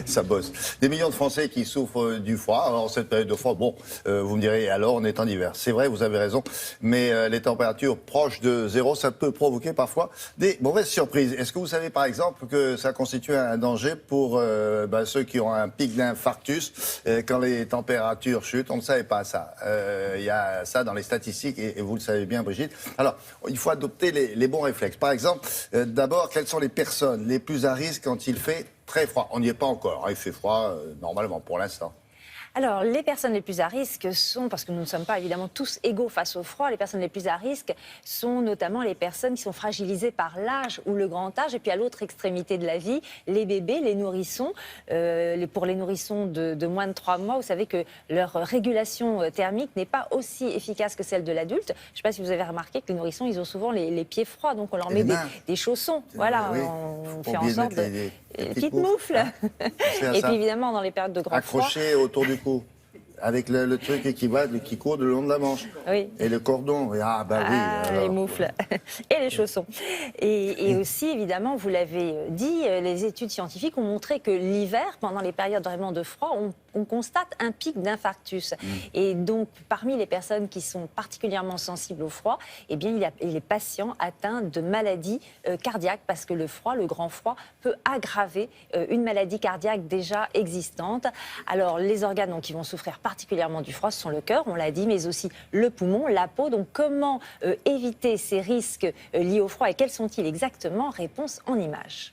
Ça bosse. Des millions de Français qui souffrent du froid. Alors, cette période de froid, bon, vous me direz, alors on est en hiver. C'est vrai, vous avez raison. Mais les températures proches de zéro, ça peut provoquer parfois des mauvaises surprises. Est-ce que vous savez, par exemple, que ça constitue un danger pour ceux qui ont un pic d'infarctus quand les températures chutent? On ne savait pas ça. Il y a ça dans les statistiques et vous le savez bien, Brigitte. Alors, il faut adopter les bons réflexes. Par exemple, d'abord, quelles sont les personnes les plus à risque quand il fait très froid? On n'y est pas encore, hein, il fait froid normalement pour l'instant. Alors, les personnes les plus à risque sont, parce que nous ne sommes pas évidemment tous égaux face au froid, les personnes les plus à risque sont notamment les personnes qui sont fragilisées par l'âge ou le grand âge. Et puis à l'autre extrémité de la vie, les bébés, les nourrissons. Pour les nourrissons de moins de 3 mois, vous savez que leur régulation thermique n'est pas aussi efficace que celle de l'adulte. Je ne sais pas si vous avez remarqué que les nourrissons, ils ont souvent les pieds froids, donc on leur met des chaussons. Voilà, oui. on fait en sorte de... Petites moufles. Et puis évidemment, dans les périodes de grand froid... Accroché autour du cou. Avec le truc qui court le long de la manche. Oui. Et le cordon. Ah, bah oui. Alors. Les moufles et les chaussons. Et aussi, évidemment, vous l'avez dit, les études scientifiques ont montré que l'hiver, pendant les périodes vraiment de froid, on constate un pic d'infarctus. Et donc, parmi les personnes qui sont particulièrement sensibles au froid, eh bien, il y a les patients atteints de maladies cardiaques, parce que le froid, le grand froid, peut aggraver une maladie cardiaque déjà existante. Alors, les organes donc, qui vont souffrir particulièrement du froid, ce sont le cœur, on l'a dit, mais aussi le poumon, la peau. Donc, comment éviter ces risques liés au froid et quels sont-ils exactement? Réponse en images.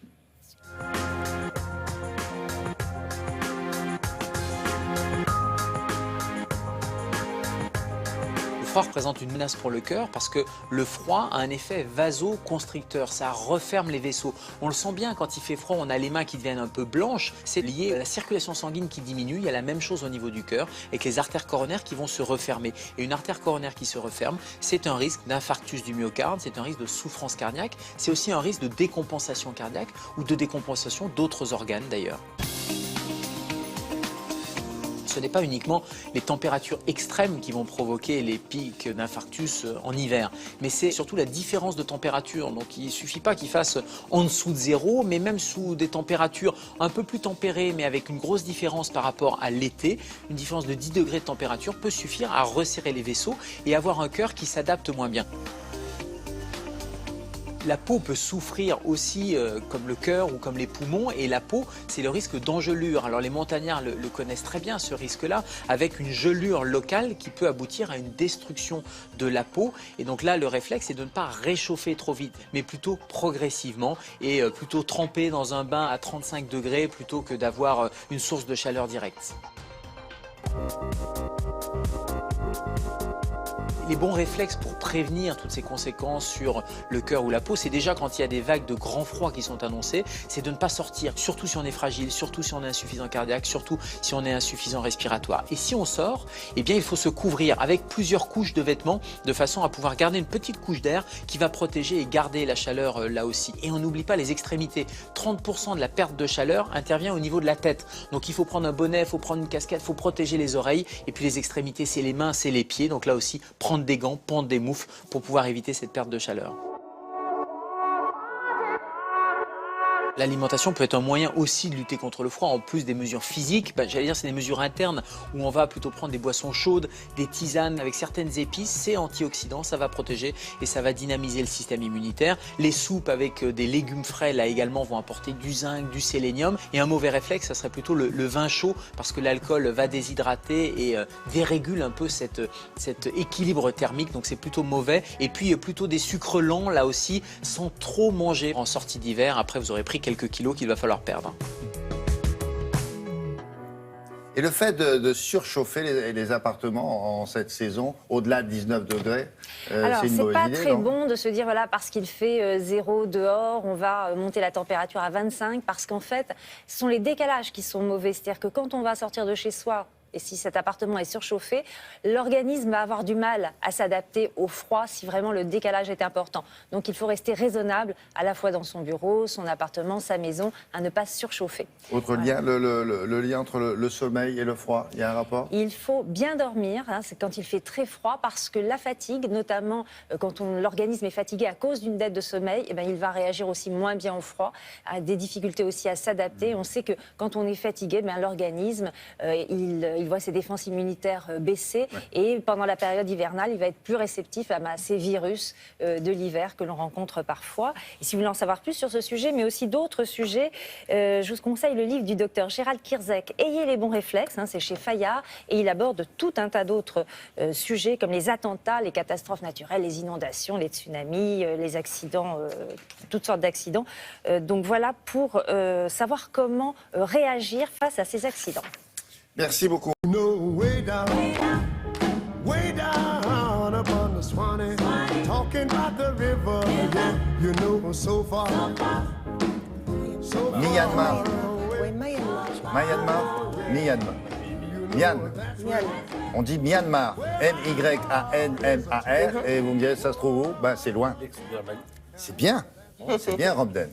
Le froid représente une menace pour le cœur parce que le froid a un effet vasoconstricteur, ça referme les vaisseaux. On le sent bien quand il fait froid, on a les mains qui deviennent un peu blanches, c'est lié à la circulation sanguine qui diminue, il y a la même chose au niveau du cœur avec les artères coronaires qui vont se refermer. Et une artère coronaire qui se referme, c'est un risque d'infarctus du myocarde, c'est un risque de souffrance cardiaque, c'est aussi un risque de décompensation cardiaque ou de décompensation d'autres organes d'ailleurs. Ce n'est pas uniquement les températures extrêmes qui vont provoquer les pics d'infarctus en hiver, mais c'est surtout la différence de température. Donc il ne suffit pas qu'il fasse en dessous de zéro, mais même sous des températures un peu plus tempérées, mais avec une grosse différence par rapport à l'été, une différence de 10 degrés de température peut suffire à resserrer les vaisseaux et avoir un cœur qui s'adapte moins bien. La peau peut souffrir aussi comme le cœur ou comme les poumons, et la peau, c'est le risque d'engelure. Alors les montagnards le connaissent très bien, ce risque-là, avec une gelure locale qui peut aboutir à une destruction de la peau. Et donc là, le réflexe, c'est de ne pas réchauffer trop vite, mais plutôt progressivement, et plutôt tremper dans un bain à 35 degrés plutôt que d'avoir une source de chaleur directe. Les bons réflexes pour prévenir toutes ces conséquences sur le cœur ou la peau, c'est déjà quand il y a des vagues de grand froid qui sont annoncées, c'est de ne pas sortir, surtout si on est fragile, surtout si on est insuffisant cardiaque, surtout si on est insuffisant respiratoire. Et si on sort, eh bien il faut se couvrir avec plusieurs couches de vêtements de façon à pouvoir garder une petite couche d'air qui va protéger et garder la chaleur là aussi. Et on n'oublie pas les extrémités. 30% de la perte de chaleur intervient au niveau de la tête. Donc il faut prendre un bonnet, il faut prendre une casquette, il faut protéger les oreilles. Et puis les extrémités, c'est les mains, c'est les pieds. Donc là aussi, prendre des gants, pendre des moufles pour pouvoir éviter cette perte de chaleur. L'alimentation peut être un moyen aussi de lutter contre le froid, en plus des mesures physiques. J'allais dire c'est des mesures internes où on va plutôt prendre des boissons chaudes, des tisanes avec certaines épices. C'est antioxydant, ça va protéger et ça va dynamiser le système immunitaire. Les soupes avec des légumes frais là également vont apporter du zinc, du sélénium. Et un mauvais réflexe, ça serait plutôt le vin chaud parce que l'alcool va déshydrater et dérégule un peu cet équilibre thermique. Donc c'est plutôt mauvais. Et puis plutôt des sucres lents là aussi, sans trop manger en sortie d'hiver. Après vous aurez pris quelques kilos qu'il va falloir perdre. Et le fait de surchauffer les appartements en cette saison, au-delà de 19 degrés, c'est une mauvaise idée, non ? Alors, c'est pas très bon de se dire, voilà, parce qu'il fait 0 dehors, on va monter la température à 25, parce qu'en fait, ce sont les décalages qui sont mauvais. C'est-à-dire que quand on va sortir de chez soi, et si cet appartement est surchauffé, l'organisme va avoir du mal à s'adapter au froid si vraiment le décalage est important. Donc il faut rester raisonnable à la fois dans son bureau, son appartement, sa maison, à ne pas surchauffer. Autre lien, le lien entre le sommeil et le froid, il y a un rapport? Il faut bien dormir, c'est quand il fait très froid, parce que la fatigue, notamment quand l'organisme est fatigué à cause d'une dette de sommeil, il va réagir aussi moins bien au froid, a des difficultés aussi à s'adapter. On sait que quand on est fatigué, l'organisme, il voit ses défenses immunitaires baisser, et pendant la période hivernale, il va être plus réceptif à ces virus de l'hiver que l'on rencontre parfois. Et si vous voulez en savoir plus sur ce sujet, mais aussi d'autres sujets, je vous conseille le livre du docteur Gérald Kierzek, Ayez les bons réflexes, c'est chez Fayard, et il aborde tout un tas d'autres sujets comme les attentats, les catastrophes naturelles, les inondations, les tsunamis, les accidents, toutes sortes d'accidents. Donc voilà pour savoir comment réagir face à ces accidents. Merci beaucoup. Myanmar. On dit Myanmar. M-Y-A-N-M-A-R. Et vous me direz, ça se trouve où? C'est loin. C'est bien. C'est bien, Ramden.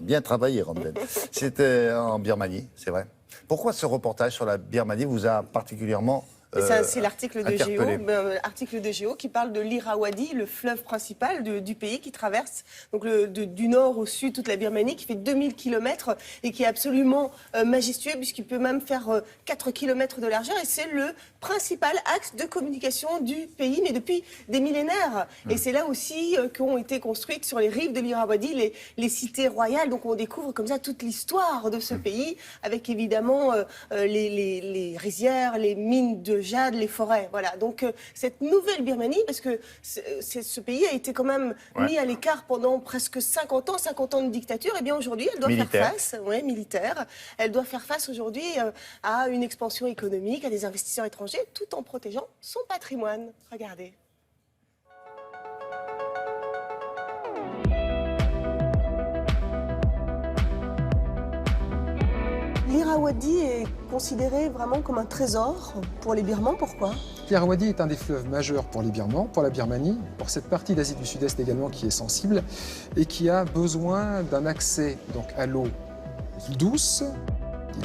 Bien travaillé, Ramden. C'était en Birmanie, c'est vrai. Pourquoi ce reportage sur la Birmanie vous a particulièrement c'est l'article de Géo qui parle de l'Irrawaddy, le fleuve principal du pays qui traverse donc du nord au sud toute la Birmanie, qui fait 2000 km et qui est absolument majestueux puisqu'il peut même faire 4 km de largeur, et c'est le principal axe de communication du pays, mais depuis des millénaires. Et c'est là aussi qu'ont été construites sur les rives de l'Irrawaddy les cités royales. Donc on découvre comme ça toute l'histoire de ce pays, avec évidemment les rizières, les mines de jade, les forêts. Voilà. Donc cette nouvelle Birmanie, parce que ce pays a été quand même mis à l'écart pendant presque 50 ans de dictature, et bien aujourd'hui elle doit faire face, militaire, elle doit faire face aujourd'hui à une expansion économique, à des investisseurs étrangers, tout en protégeant son patrimoine. Regardez. L'Irrawaddy est considéré vraiment comme un trésor pour les Birmans. Pourquoi? L'Irrawaddy est un des fleuves majeurs pour les Birmans, pour la Birmanie, pour cette partie d'Asie du Sud-Est également qui est sensible et qui a besoin d'un accès donc, à l'eau douce.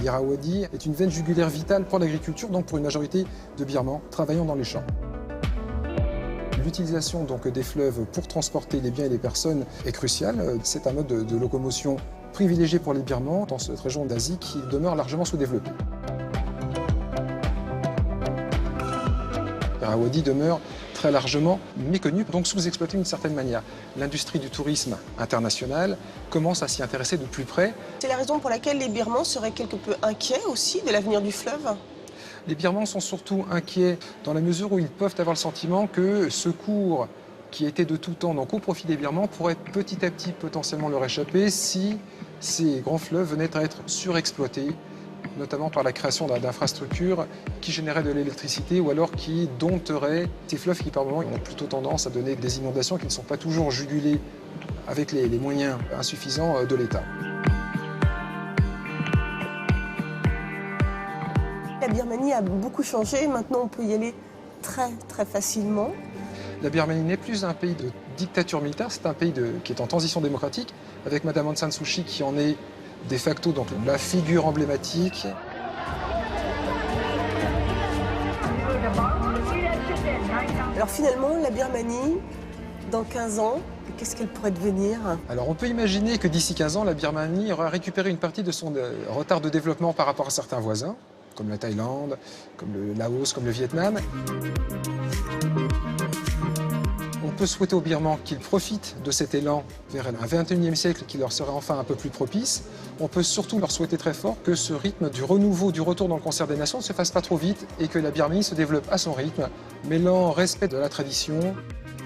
L'Irrawaddy est une veine jugulaire vitale pour l'agriculture, donc pour une majorité de Birmans travaillant dans les champs. L'utilisation donc des fleuves pour transporter les biens et les personnes est cruciale. C'est un mode de locomotion privilégié pour les Birmans dans cette région d'Asie qui demeure largement sous-développée. L'Irrawaddy demeure très largement méconnu, donc sous-exploité d'une certaine manière. L'industrie du tourisme international commence à s'y intéresser de plus près. C'est la raison pour laquelle les Birmans seraient quelque peu inquiets aussi de l'avenir du fleuve? Les Birmans sont surtout inquiets dans la mesure où ils peuvent avoir le sentiment que ce cours qui était de tout temps donc au profit des Birmans pourrait petit à petit potentiellement leur échapper si ces grands fleuves venaient à être surexploités, notamment par la création d'infrastructures qui généraient de l'électricité ou alors qui dompteraient ces fleuves qui par moments ont plutôt tendance à donner des inondations qui ne sont pas toujours jugulées avec les moyens insuffisants de l'État. La Birmanie a beaucoup changé, maintenant on peut y aller très facilement. La Birmanie n'est plus un pays de dictature militaire, c'est un pays qui est en transition démocratique, avec Madame Aung San Suu Kyi qui en est de facto donc, la figure emblématique. Alors finalement, la Birmanie, dans 15 ans, qu'est-ce qu'elle pourrait devenir? Alors on peut imaginer que d'ici 15 ans, la Birmanie aura récupéré une partie de son retard de développement par rapport à certains voisins, comme la Thaïlande, comme le Laos, comme le Vietnam. On peut souhaiter aux Birmans qu'ils profitent de cet élan vers un 21e siècle qui leur serait enfin un peu plus propice. On peut surtout leur souhaiter très fort que ce rythme du renouveau, du retour dans le concert des nations ne se fasse pas trop vite et que la Birmanie se développe à son rythme, mêlant respect de la tradition,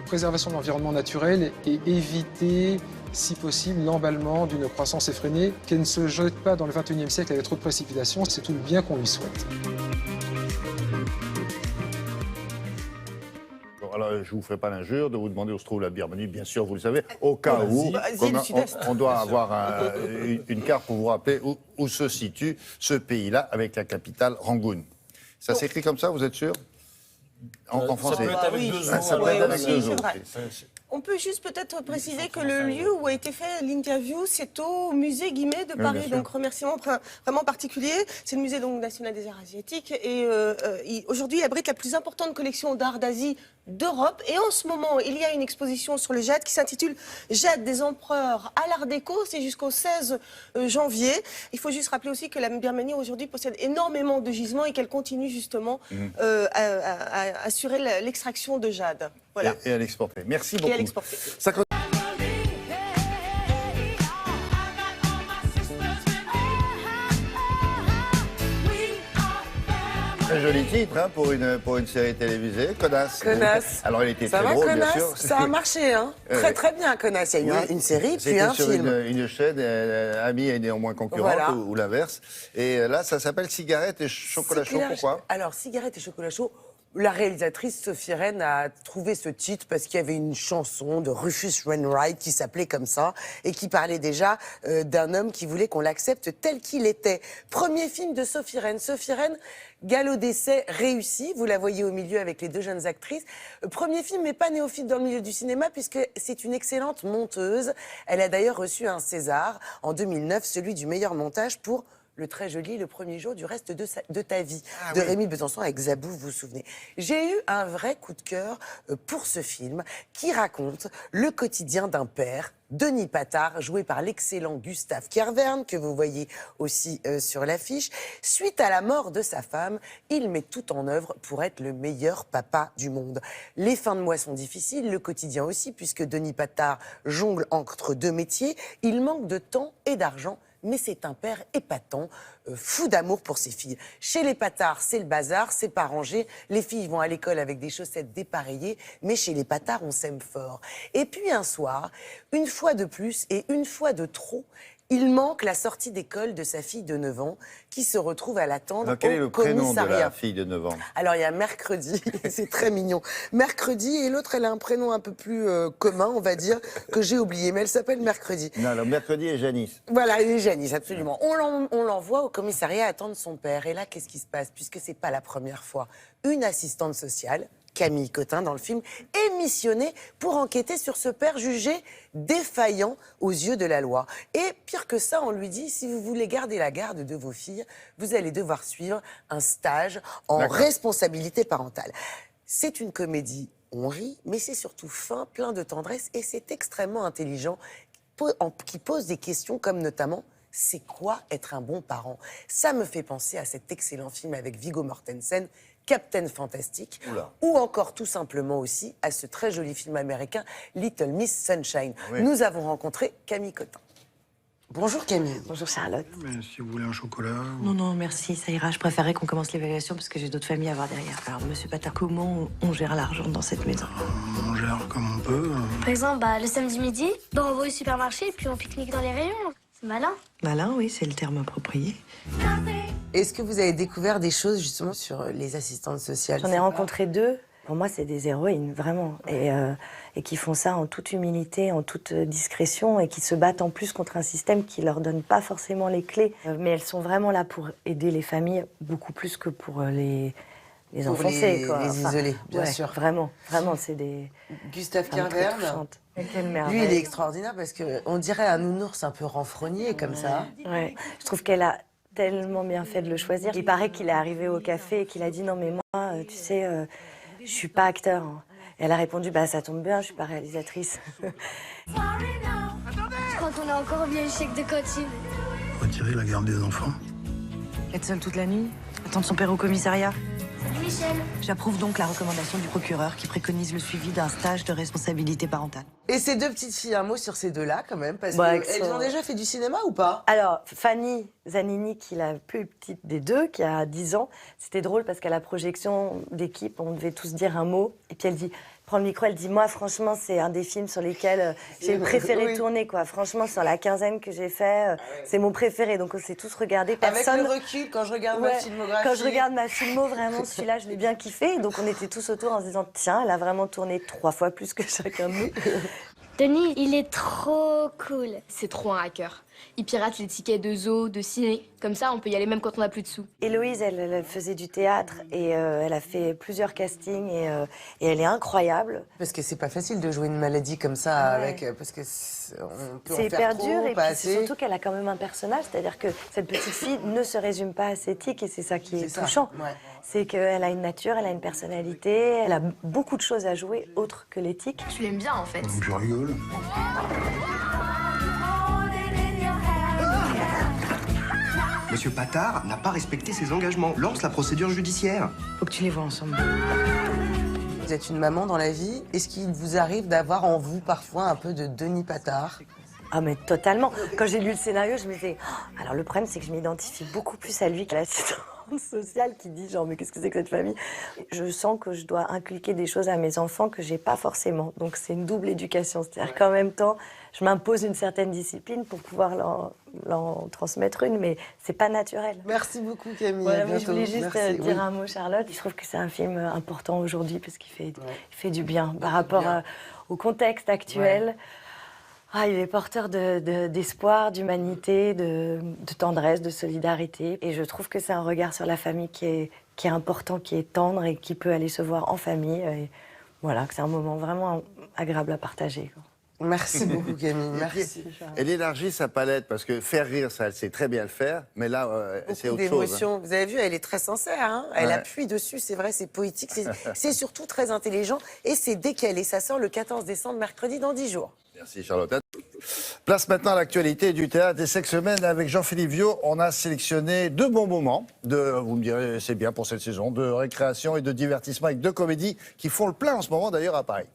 préservation de l'environnement naturel et éviter, si possible, l'emballement d'une croissance effrénée, qu'elle ne se jette pas dans le 21e siècle avec trop de précipitations. C'est tout le bien qu'on lui souhaite. Alors, je ne vous ferai pas l'injure de vous demander où se trouve la Birmanie, bien sûr, vous le savez, au cas où on doit avoir une carte pour vous rappeler où se situe ce pays-là, avec la capitale Rangoon. Ça s'écrit comme ça, vous êtes sûr en français. Ça peut être avec deux Ça peut être avec deux os. On peut juste peut-être préciser que le lieu où a été fait l'interview, c'est au musée Guimet de Paris. Donc remerciement vraiment particulier. C'est le musée donc, national des arts asiatiques. Et aujourd'hui, il abrite la plus importante collection d'art d'Asie d'Europe. Et en ce moment, il y a une exposition sur le jade qui s'intitule Jade des empereurs à l'art déco. C'est jusqu'au 16 janvier. Il faut juste rappeler aussi que la Birmanie aujourd'hui possède énormément de gisements et qu'elle continue justement à assurer l'extraction de jade. Voilà. Et à l'exporter. Merci beaucoup. Et à l'exporter. Très joli titre hein, pour une série télévisée, Connasse. Connasse. Alors il était ça très va, drôle, Connasse, bien sûr. ça a marché, hein. Très bien, Connasse. Il y a eu une série, puis un film. C'était sur une chaîne amie et néanmoins concurrente, Voilà. ou l'inverse. Et là, ça s'appelle Cigarette et chocolat chaud. Pourquoi? Alors, Cigarette et chocolat chaud. La réalisatrice Sophie Rennes a trouvé ce titre parce qu'il y avait une chanson de Rufus Wainwright qui s'appelait comme ça et qui parlait déjà d'un homme qui voulait qu'on l'accepte tel qu'il était. Premier film de Sophie Rennes. Sophie Rennes, galop d'essai réussi. Vous la voyez au milieu avec les deux jeunes actrices. Premier film, mais pas néophyte dans le milieu du cinéma puisque c'est une excellente monteuse. Elle a d'ailleurs reçu un César en 2009, celui du meilleur montage pour le très joli Le premier jour du reste de ta vie, de Rémi Besançon avec Zabou, vous vous souvenez. J'ai eu un vrai coup de cœur pour ce film qui raconte le quotidien d'un père, Denis Pattard, joué par l'excellent Gustave Kervern, que vous voyez aussi sur l'affiche. Suite à la mort de sa femme, il met tout en œuvre pour être le meilleur papa du monde. Les fins de mois sont difficiles, le quotidien aussi, puisque Denis Pattard jongle entre deux métiers. Il manque de temps et d'argent, mais c'est un père épatant, fou d'amour pour ses filles. Chez les Pattard, c'est le bazar, c'est pas rangé. Les filles vont à l'école avec des chaussettes dépareillées, mais chez les Pattard, on s'aime fort. Et puis un soir, une fois de plus et une fois de trop, il manque la sortie d'école de sa fille de 9 ans qui se retrouve à l'attendre au quel est le prénom de commissariat. la fille de 9 ans? Alors, il y a Mercredi, c'est très mignon. Mercredi, et l'autre, elle a un prénom un peu plus commun, on va dire, que j'ai oublié, mais elle s'appelle Mercredi. Non, alors Mercredi et Janice. Voilà, et Janice, absolument. On l'envoie au commissariat attendre son père. Et là, qu'est-ce qui se passe? Puisque c'est pas la première fois. Une assistante sociale, Camille Cotin dans le film, est missionnée pour enquêter sur ce père jugé défaillant aux yeux de la loi. Et pire que ça, on lui dit, si vous voulez garder la garde de vos filles, vous allez devoir suivre un stage en responsabilité parentale. C'est une comédie, on rit, mais c'est surtout fin, plein de tendresse, et c'est extrêmement intelligent, qui pose des questions comme notamment... C'est quoi être un bon parent? Ça me fait penser à cet excellent film avec Viggo Mortensen, Captain Fantastic, ou encore tout simplement aussi à ce très joli film américain Little Miss Sunshine. Oui. Nous avons rencontré Camille Cotin. Bonjour Camille. Bonjour Charlotte. Mais si vous voulez un chocolat... Non, non, merci, ça ira. Je préférerais qu'on commence l'évaluation parce que j'ai d'autres familles à voir derrière. Alors, monsieur Pattard, comment on gère l'argent dans cette maison? On gère comme on peut. Par exemple, le samedi midi, on va au supermarché et puis on pique-nique dans les rayons. C'est malin. Malin, oui, c'est le terme approprié. Est-ce que vous avez découvert des choses justement sur les assistantes sociales? J'en ai rencontré 2. Pour moi, c'est des héroïnes, vraiment. Et qui font ça en toute humilité, en toute discrétion, et qui se battent en plus contre un système qui leur donne pas forcément les clés. Mais elles sont vraiment là pour aider les familles, beaucoup plus que pour les enfoncer, quoi. Les isolés, bien sûr. Vraiment, c'est des... Gustave Kervern, lui, il est extraordinaire parce qu'on dirait un nounours un peu renfrogné comme ça. Ouais. Je trouve qu'elle a tellement bien fait de le choisir. Il paraît qu'il est arrivé au café et qu'il a dit « Non, mais moi, tu sais, je suis pas acteur. Hein. » Et elle a répondu « Bah, ça tombe bien, je suis pas réalisatrice. » Je crois qu'on a encore oublié le chèque de cantine. Retirer la garde des enfants. Être seule toute la nuit, attendre son père au commissariat. Salut Michel. J'approuve donc la recommandation du procureur qui préconise le suivi d'un stage de responsabilité parentale. Et ces 2 petites filles, un mot sur ces 2-là quand même, parce qu'elles ont déjà fait du cinéma ou pas? Alors, Fanny Zanini, qui est la plus petite des 2, qui a 10 ans, c'était drôle parce qu'à la projection d'équipe, on devait tous dire un mot, et puis elle dit... prend le micro, elle dit « Moi, franchement, c'est un des films sur lesquels j'ai préféré tourner, quoi. Franchement, sur la quinzaine que j'ai fait, c'est mon préféré. » Donc, on s'est tous regardés. Personne... Avec le recul, quand je regarde ma filmographie... Quand je regarde ma filmo, vraiment, celui-là, je l'ai bien kiffé. Donc, on était tous autour en se disant « Tiens, elle a vraiment tourné 3 fois plus que chacun de nous. » Denis, il est trop cool. C'est trop un hacker. Ils piratent les tickets de zoo, de ciné. Comme ça, on peut y aller même quand on n'a plus de sous. Héloïse, elle faisait du théâtre et elle a fait plusieurs castings et elle est incroyable. Parce que c'est pas facile de jouer une maladie comme ça avec, parce que on peut en C'est faire hyper trop, dur et pas puis assez. c'est surtout qu'elle a quand même un personnage, c'est-à-dire que cette petite fille ne se résume pas à ses tics et c'est ça qui est C'est ça, touchant. ouais. C'est qu'elle a une nature, elle a une personnalité, elle a beaucoup de choses à jouer autres que les tics. Tu l'aimes bien en fait. Je rigole. Monsieur Patard n'a pas respecté ses engagements. Lance la procédure judiciaire. Faut que tu les vois ensemble. Vous êtes une maman dans la vie. Est-ce qu'il vous arrive d'avoir en vous parfois un peu de Denis Patard? Ah mais totalement. Quand j'ai lu le scénario, je me disais... Oh, alors le problème, c'est que je m'identifie beaucoup plus à lui qu'à l'assistante sociale qui dit genre mais qu'est-ce que c'est que cette famille? Je sens que je dois inculquer des choses à mes enfants que j'ai pas forcément. Donc c'est une double éducation. C'est-à-dire qu'en même temps, je m'impose une certaine discipline pour pouvoir leur transmettre une, mais c'est pas naturel. Merci beaucoup Camille. Voilà, à mais je bientôt. voulais juste Merci, dire oui. un mot, Charlotte. Je trouve que c'est un film important aujourd'hui parce qu'il fait du bien par rapport au contexte actuel. Il est porteur d'espoir, d'humanité, de tendresse, de solidarité. Et je trouve que c'est un regard sur la famille qui est important, qui est tendre et qui peut aller se voir en famille. Et voilà, que c'est un moment vraiment agréable à partager, quoi. Merci beaucoup Camille, merci. Elle élargit sa palette parce que faire rire, ça, elle sait très bien le faire, mais là, c'est autre chose. D'émotions. Vous avez vu, elle est très sincère. Hein, elle Ouais. appuie dessus, c'est vrai, c'est poétique, c'est surtout très intelligent. Et c'est décalé. Ça sort le 14 décembre, mercredi, dans 10 jours. Merci Charlotte. Place maintenant à l'actualité du théâtre. Et cette semaine, avec Jean-Philippe Viau, on a sélectionné 2 bons moments, vous me direz, c'est bien pour cette saison, de récréation et de divertissement avec 2 comédies qui font le plein en ce moment d'ailleurs à Paris.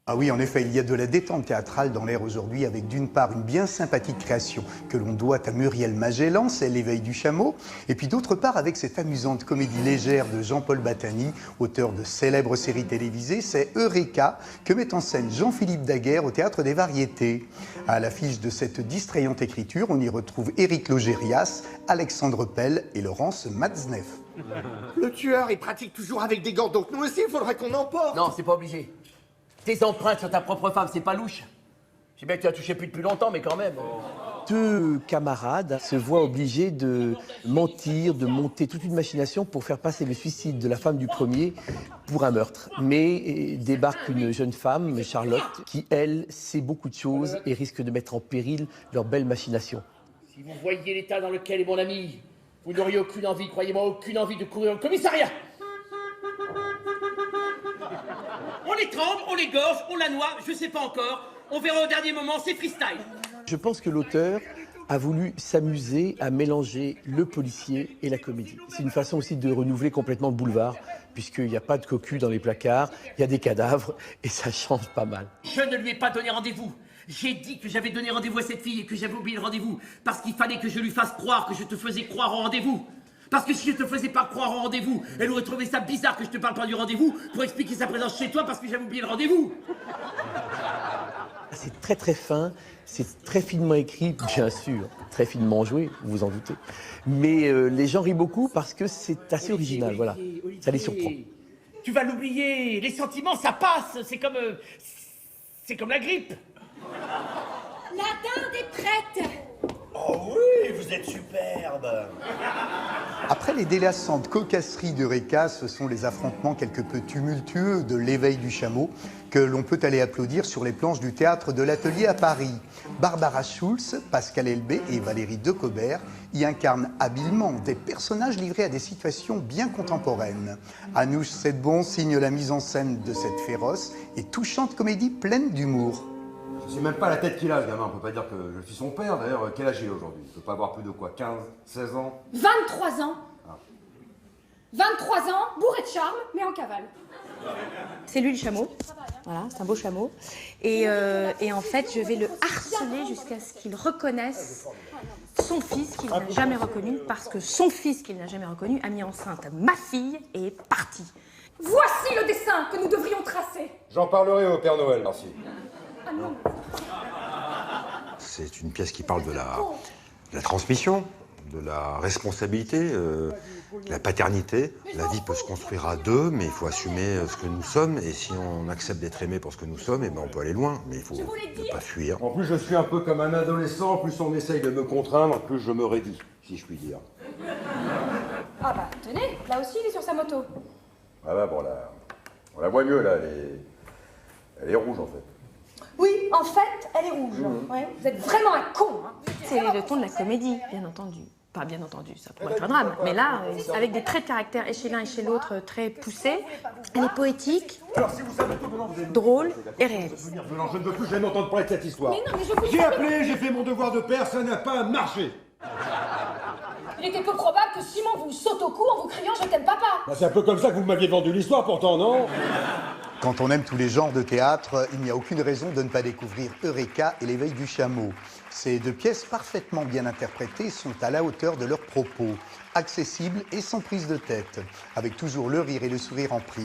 Ah oui, en effet, il y a de la détente théâtrale dans l'air aujourd'hui avec d'une part une bien sympathique création que l'on doit à Muriel Magellan, c'est L'éveil du chameau, et puis d'autre part avec cette amusante comédie légère de Jean-Paul Battani, auteur de célèbres séries télévisées, c'est Eureka que met en scène Jean-Philippe Daguerre au Théâtre des Variétés. À l'affiche de cette distrayante écriture, on y retrouve Éric Logérias, Alexandre Pell et Laurence Matzneff. Le tueur, il pratique toujours avec des gants, donc nous aussi, il faudrait qu'on emporte. Non, c'est pas obligé. Tes empreintes sur ta propre femme, c'est pas louche. Je sais bien que tu as touché plus depuis longtemps, mais quand même. 2 camarades se voient obligés de mentir, de monter toute une machination pour faire passer le suicide de la femme du premier pour un meurtre. Mais débarque une jeune femme, Charlotte, qui, elle, sait beaucoup de choses et risque de mettre en péril leur belle machination. Si vous voyiez l'état dans lequel est mon ami, vous n'auriez aucune envie, croyez-moi, aucune envie de courir au commissariat. On l'étrangle, on l'égorge, on la noie, je sais pas encore. On verra au dernier moment, c'est freestyle. Je pense que l'auteur a voulu s'amuser à mélanger le policier et la comédie. C'est une façon aussi de renouveler complètement le boulevard, puisqu'il n'y a pas de cocu dans les placards, il y a des cadavres, et ça change pas mal. Je ne lui ai pas donné rendez-vous. J'ai dit que j'avais donné rendez-vous à cette fille et que j'avais oublié le rendez-vous. Parce qu'il fallait que je lui fasse croire que je te faisais croire au rendez-vous. Parce que si je te faisais pas croire au rendez-vous, elle aurait trouvé ça bizarre que je te parle pas du rendez-vous pour expliquer sa présence chez toi parce que j'avais oublié le rendez-vous. C'est très très fin, c'est très finement écrit, bien sûr, très finement joué, vous vous en doutez. Mais les gens rient beaucoup parce que c'est assez original, voilà. Ça les surprend. Tu vas l'oublier, les sentiments ça passe, c'est comme la grippe. La dinde est prête. Oh oui, vous êtes superbe. Après les délassantes cocasseries d'Eureka, ce sont les affrontements quelque peu tumultueux de L'éveil du chameau que l'on peut aller applaudir sur les planches du théâtre de l'Atelier à Paris. Barbara Schulz, Pascal Elbé et Valérie Decobert y incarnent habilement des personnages livrés à des situations bien contemporaines. Anouche Sedbon signe la mise en scène de cette féroce et touchante comédie pleine d'humour. Je sais même pas la tête qu'il a, ce gamin. On peut pas dire que je suis son père. D'ailleurs, quel âge il a aujourd'hui? Il peut pas avoir plus de quoi, 15, 16 ans? 23 ans. 23 ans, bourré de charme, mais en cavale. C'est lui le chameau. Voilà, c'est un beau chameau. Et en fait, je vais le harceler jusqu'à ce qu'il reconnaisse son fils qu'il n'a jamais reconnu, parce que son fils qu'il n'a jamais reconnu a mis enceinte ma fille et est parti. Voici le dessin que nous devrions tracer. J'en parlerai au Père Noël, merci. Ah non. C'est une pièce qui parle de la transmission, de la responsabilité, la paternité. La vie peut se construire à deux, mais il faut assumer ce que nous sommes. Et si on accepte d'être aimé pour ce que nous sommes, eh ben on peut aller loin. Mais il faut ne pas fuir. En plus, je suis un peu comme un adolescent. Plus on essaye de me contraindre, plus je me raidis, si je puis dire. Ah bah, tenez, là aussi, il est sur sa moto. Ah bah bon, là, on la voit mieux, là. Elle est rouge, en fait. Oui, en fait, elle est rouge. Ouais. Vous êtes vraiment un con. Hein. C'est le ton de la comédie, bien entendu. Pas bien entendu, ça pourrait être un drame. Mais là, avec des traits de caractère et chez l'un et chez l'autre très poussés, elle est poétique, drôle et réaliste. Je ne veux plus jamais entendre parler de cette histoire. Mais non, mais je vous J'ai appelé, j'ai fait mon devoir de père, ça n'a pas marché. Il était peu probable que Simon vous saute au cou en vous criant « Je t'aime, papa !» Bah, c'est un peu comme ça que vous m'aviez vendu l'histoire, pourtant, non? Quand on aime tous les genres de théâtre, il n'y a aucune raison de ne pas découvrir Eureka et l'éveil du chameau. Ces deux pièces parfaitement bien interprétées sont à la hauteur de leurs propos, accessibles et sans prise de tête, avec toujours le rire et le sourire en prime.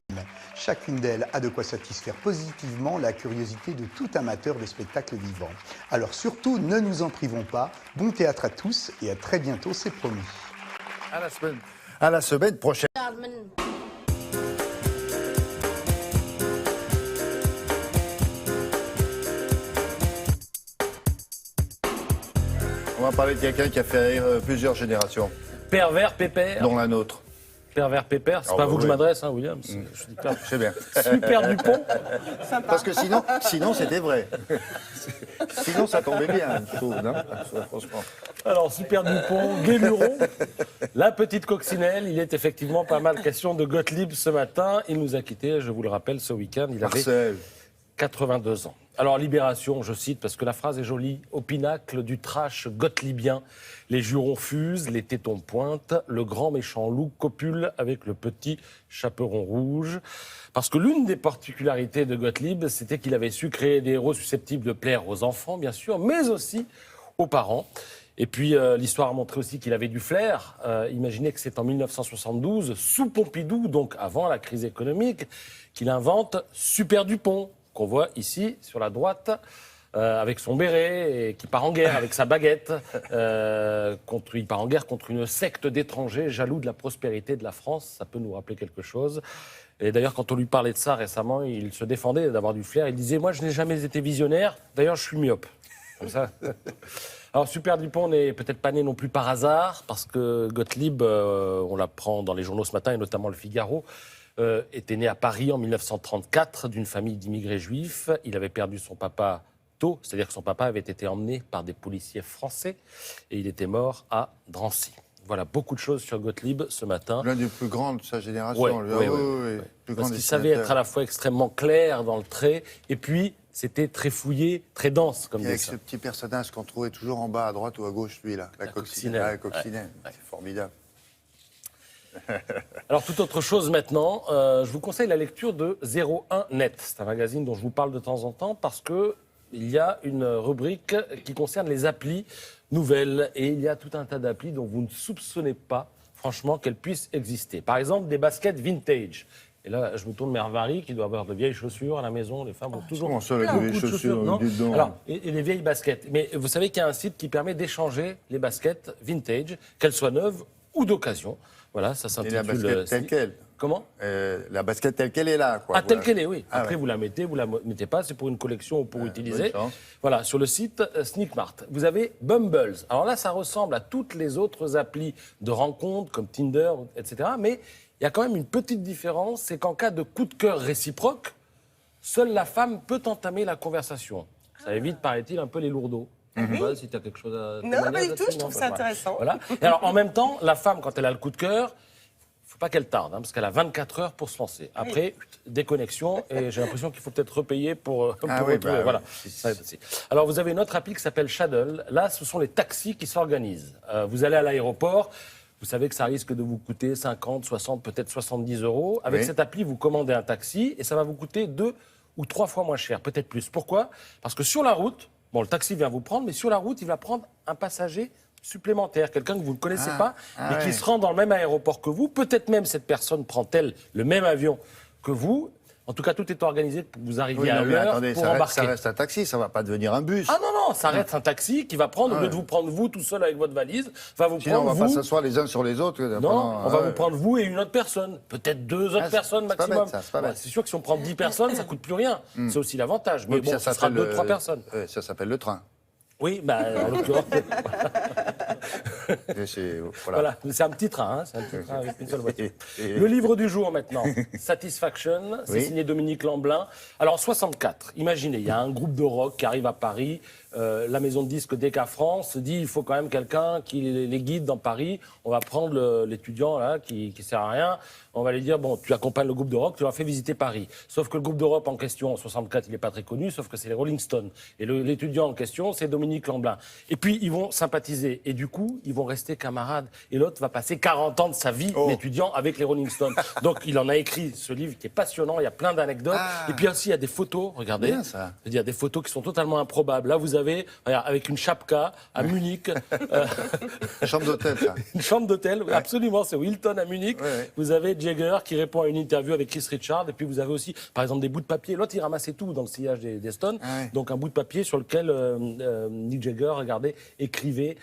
Chacune d'elles a de quoi satisfaire positivement la curiosité de tout amateur de spectacle vivant. Alors surtout, ne nous en privons pas. Bon théâtre à tous et à très bientôt, c'est promis. À la semaine prochaine. On va parler de quelqu'un qui a fait plusieurs générations. Pervers Pépère. Dont la nôtre. Pervers Pépère, c'est pas à vous que je m'adresse, hein, William. Je dis pas. C'est bien. Super Dupont. Parce que sinon c'était vrai. Sinon ça tombait bien, je trouve, non? Franchement. Alors, Super Dupont, Guéluron, la petite coccinelle, il est effectivement pas mal question de Gottlieb ce matin. Il nous a quittés, je vous le rappelle, ce week-end. Il avait 82 ans. Alors, Libération, je cite, parce que la phrase est jolie. Au pinacle du trash gottliebien, les jurons fusent, les tétons pointent, le grand méchant loup copule avec le petit chaperon rouge. Parce que l'une des particularités de Gottlieb, c'était qu'il avait su créer des héros susceptibles de plaire aux enfants, bien sûr, mais aussi aux parents. Et puis, l'histoire a montré aussi qu'il avait du flair. Imaginez que c'est en 1972, sous Pompidou, donc avant la crise économique, qu'il invente Super Dupont, qu'on voit ici sur la droite, avec son béret, et qui part en guerre avec sa baguette. Il part en guerre contre une secte d'étrangers jaloux de la prospérité de la France. Ça peut nous rappeler quelque chose. Et d'ailleurs, quand on lui parlait de ça récemment, il se défendait d'avoir du flair. Il disait « Moi, je n'ai jamais été visionnaire. D'ailleurs, je suis myope. » Comme ça. Alors, Super Dupont n'est peut-être pas né non plus par hasard, parce que Gottlieb, on l'apprend dans les journaux ce matin, et notamment Le Figaro, était né à Paris en 1934 d'une famille d'immigrés juifs. Il avait perdu son papa tôt, c'est-à-dire que son papa avait été emmené par des policiers français et il était mort à Drancy. Voilà, beaucoup de choses sur Gottlieb ce matin. L'un des plus grands de sa génération. Oui. Parce qu'il savait être à la fois extrêmement clair dans le trait et puis c'était très fouillé, très dense comme avec dessin. ce petit personnage qu'on trouvait toujours en bas à droite ou à gauche, lui là, la coccinelle. La coccinelle, c'est formidable. Alors, toute autre chose maintenant, je vous conseille la lecture de 01 Net. C'est un magazine dont je vous parle de temps en temps parce qu'il y a une rubrique qui concerne les applis nouvelles. Et il y a tout un tas d'applis dont vous ne soupçonnez pas, franchement, qu'elles puissent exister. Par exemple, des baskets vintage. Et là, je me tourne vers Marie, qui doit avoir de vieilles chaussures à la maison. Les femmes ont toujours comment ça, avec beaucoup des de chaussures. Non Alors, et les vieilles baskets. Mais vous savez qu'il y a un site qui permet d'échanger les baskets vintage, qu'elles soient neuves ou d'occasion. Voilà, ça s'intitule... Et la basket telle qu'elle. Comment La basket telle qu'elle est là, quoi. Telle qu'elle est, oui. Après, vous la mettez, vous la mettez pas, c'est pour une collection ou pour utiliser. Voilà, sur le site Sneakmart. Vous avez Bumbles. Alors là, ça ressemble à toutes les autres applis de rencontres, comme Tinder, etc. Mais il y a quand même une petite différence, c'est qu'en cas de coup de cœur réciproque, seule la femme peut entamer la conversation. Ça évite, paraît-il, un peu les lourdeaux. Je sais pas si tu as quelque chose à Non, pas du tout, je trouve ça intéressant. Voilà. Et alors, en même temps, la femme, quand elle a le coup de cœur, il ne faut pas qu'elle tarde, parce qu'elle a 24 heures pour se lancer. Après, déconnexion, et j'ai l'impression qu'il faut peut-être repayer pour retrouver. Voilà. Alors, vous avez une autre appli qui s'appelle Shaddle. Là, ce sont les taxis qui s'organisent. Vous allez à l'aéroport, vous savez que ça risque de vous coûter 50, 60, peut-être 70 euros. Avec cette appli, vous commandez un taxi, et ça va vous coûter 2 ou 3 fois moins cher, peut-être plus. Pourquoi ? Parce que sur la route, le taxi vient vous prendre, mais sur la route, il va prendre un passager supplémentaire, quelqu'un que vous ne connaissez pas, mais qui se rend dans le même aéroport que vous. Peut-être même cette personne prend-elle le même avion que vous. En tout cas, tout est organisé pour que vous arriviez Oui, à non, mais l'heure attendez, pour ça embarquer. reste un taxi, ça va pas devenir un bus. Ah non, ça reste un taxi qui va prendre, au lieu Ouais. de vous prendre vous tout seul avec votre valise, va vous Sinon, prendre on va vous. pas s'asseoir les uns sur les autres. Non, on va vous prendre vous et une autre personne. Peut-être 2 autres personnes c'est pas maximum. bête, ça, c'est pas bête. C'est sûr que si on prend 10 personnes, ça coûte plus rien. C'est aussi l'avantage. Mais Oui, bon, ça sera s'appelle 2-3 personnes. Ça s'appelle le train. Oui, en l'occurrence. Voilà. C'est un petit train, hein, c'est un petit train avec une seule voiture. Le livre du jour maintenant, Satisfaction, c'est Oui. signé Dominique Lamblin. Alors 64, imaginez, il y a un groupe de rock qui arrive à Paris, la maison de disques Decca France se dit il faut quand même quelqu'un qui les guide dans Paris. On va prendre l'étudiant là qui sert à rien. On va lui dire bon, tu accompagnes le groupe de rock, tu leur fais visiter Paris. Sauf que le groupe de rock en question en 64, il n'est pas très connu, sauf que c'est les Rolling Stones. Et l'étudiant en question, c'est Dominique Lamblin. Et puis ils vont sympathiser et du coup ils vont rester camarades. Et l'autre va passer 40 ans de sa vie, l'étudiant, avec les Rolling Stones. Donc il en a écrit ce livre qui est passionnant. Il y a plein d'anecdotes. Et puis aussi il y a des photos. Regardez, Bien, ça. il y a des photos qui sont totalement improbables. Là vous avez regarde, avec une chapka à Munich. Une chambre d'hôtel, ça. Une chambre d'hôtel, oui, absolument, c'est Wilton à Munich. Vous avez Jagger qui répond à une interview avec Keith Richards, et puis vous avez aussi, par exemple, des bouts de papier. L'autre, il ramassait tout dans le sillage des Stones. Donc un bout de papier sur lequel Mick Jagger, regardez, écrivait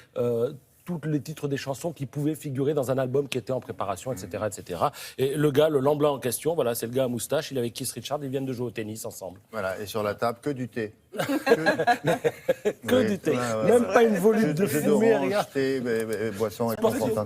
tous les titres des chansons qui pouvaient figurer dans un album qui était en préparation, etc., etc. Et le gars, le Lamblin en question, voilà, c'est le gars à moustache, il est avec Keith Richards, ils viennent de jouer au tennis ensemble. Voilà, et sur la table, que du thé. Que du thé. Même pas une volute de fumée, rien. Thé, boisson et confortant.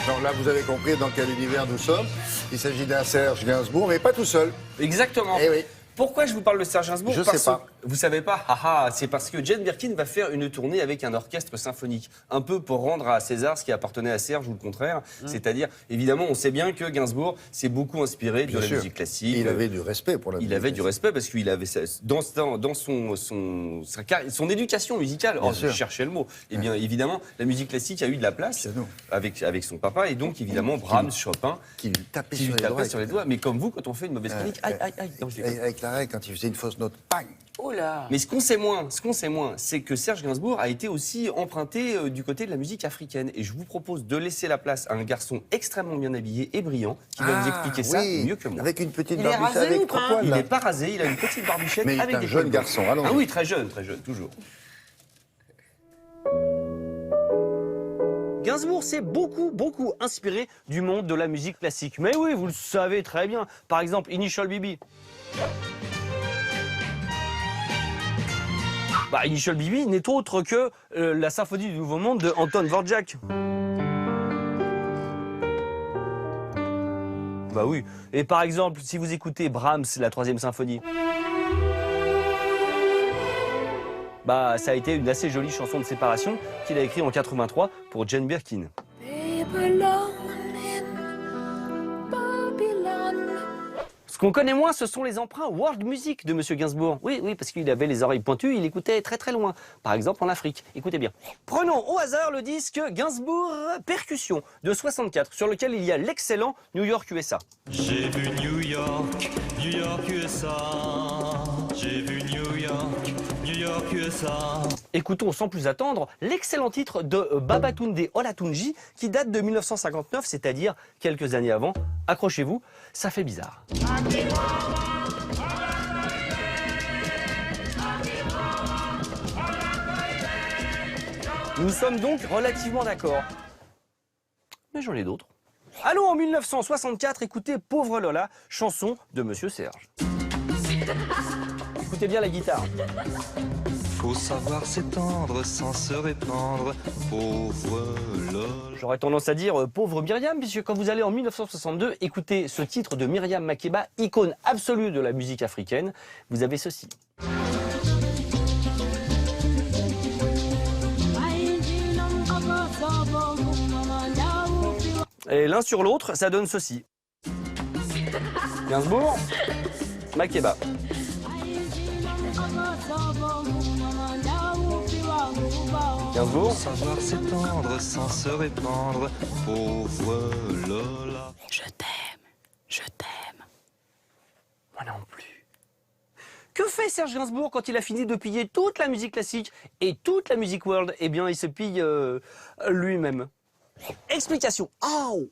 Donc là, vous avez compris dans quel univers nous sommes. Il s'agit d'un Serge Gainsbourg, mais pas tout seul. Exactement. Eh oui. Pourquoi je vous parle de Serge Gainsbourg? Je sais pas. Vous savez pas? C'est parce que Jane Birkin va faire une tournée avec un orchestre symphonique. Un peu pour rendre à César ce qui appartenait à Serge ou le contraire. C'est-à-dire, évidemment, on sait bien que Gainsbourg s'est beaucoup inspiré de la musique classique. Il avait du respect pour la musique. Il avait du respect parce qu'il avait dans son éducation musicale, je cherchais le mot, eh bien évidemment la musique classique a eu de la place avec son papa et donc évidemment Brahms, Chopin qui lui tapait sur les doigts. Mais comme vous, quand on fait une mauvaise chronique, aïe. Non, je l'ai avec la règle, quand il faisait une fausse note, bang. Oh là. Mais ce qu'on sait moins, c'est que Serge Gainsbourg a été aussi emprunté du côté de la musique africaine. Et je vous propose de laisser la place à un garçon extrêmement bien habillé et brillant qui va nous expliquer ça mieux que moi. Avec une petite barbichette avec trois poils. Il n'est pas rasé, il a une petite barbichette mais avec des jeune poils. garçon. Allons-y. Ah oui, très jeune, toujours. Gainsbourg s'est beaucoup inspiré du monde de la musique classique. Mais oui, vous le savez très bien. Par exemple, Initial BB. Initial BB n'est autre que la symphonie du Nouveau Monde de Anton Dvorak. Oui. Et par exemple, si vous écoutez Brahms, la 3e symphonie, ça a été une assez jolie chanson de séparation qu'il a écrite en 83 pour Jane Birkin. Ce qu'on connaît moins, ce sont les emprunts world music de Monsieur Gainsbourg. Oui, parce qu'il avait les oreilles pointues, il écoutait très loin. Par exemple en Afrique. Écoutez bien. Prenons au hasard le disque Gainsbourg Percussion de 64, sur lequel il y a l'excellent New York USA. J'ai vu New York USA. J'ai vu New York USA. Écoutons sans plus attendre l'excellent titre de Babatunde Olatunji qui date de 1959, c'est-à-dire quelques années avant. Accrochez-vous, ça fait bizarre. Nous sommes donc relativement d'accord. Mais j'en ai d'autres. Allons en 1964 écouter Pauvre Lola, chanson de Monsieur Serge. Écoutez bien la guitare. Faut savoir s'étendre sans se répandre, pauvre Lola. J'aurais tendance à dire pauvre Myriam, puisque quand vous allez en 1962 écouter ce titre de Myriam Makeba, icône absolue de la musique africaine, vous avez ceci. Et l'un sur l'autre, ça donne ceci. Gainsbourg, Makeba. Gainsbourg. Savoir s'étendre sans se répandre, pauvre Lola. Je t'aime. Moi non plus. Que fait Serge Gainsbourg quand il a fini de piller toute la musique classique et toute la musique world? Eh bien, il se pille lui-même. Explication. Oh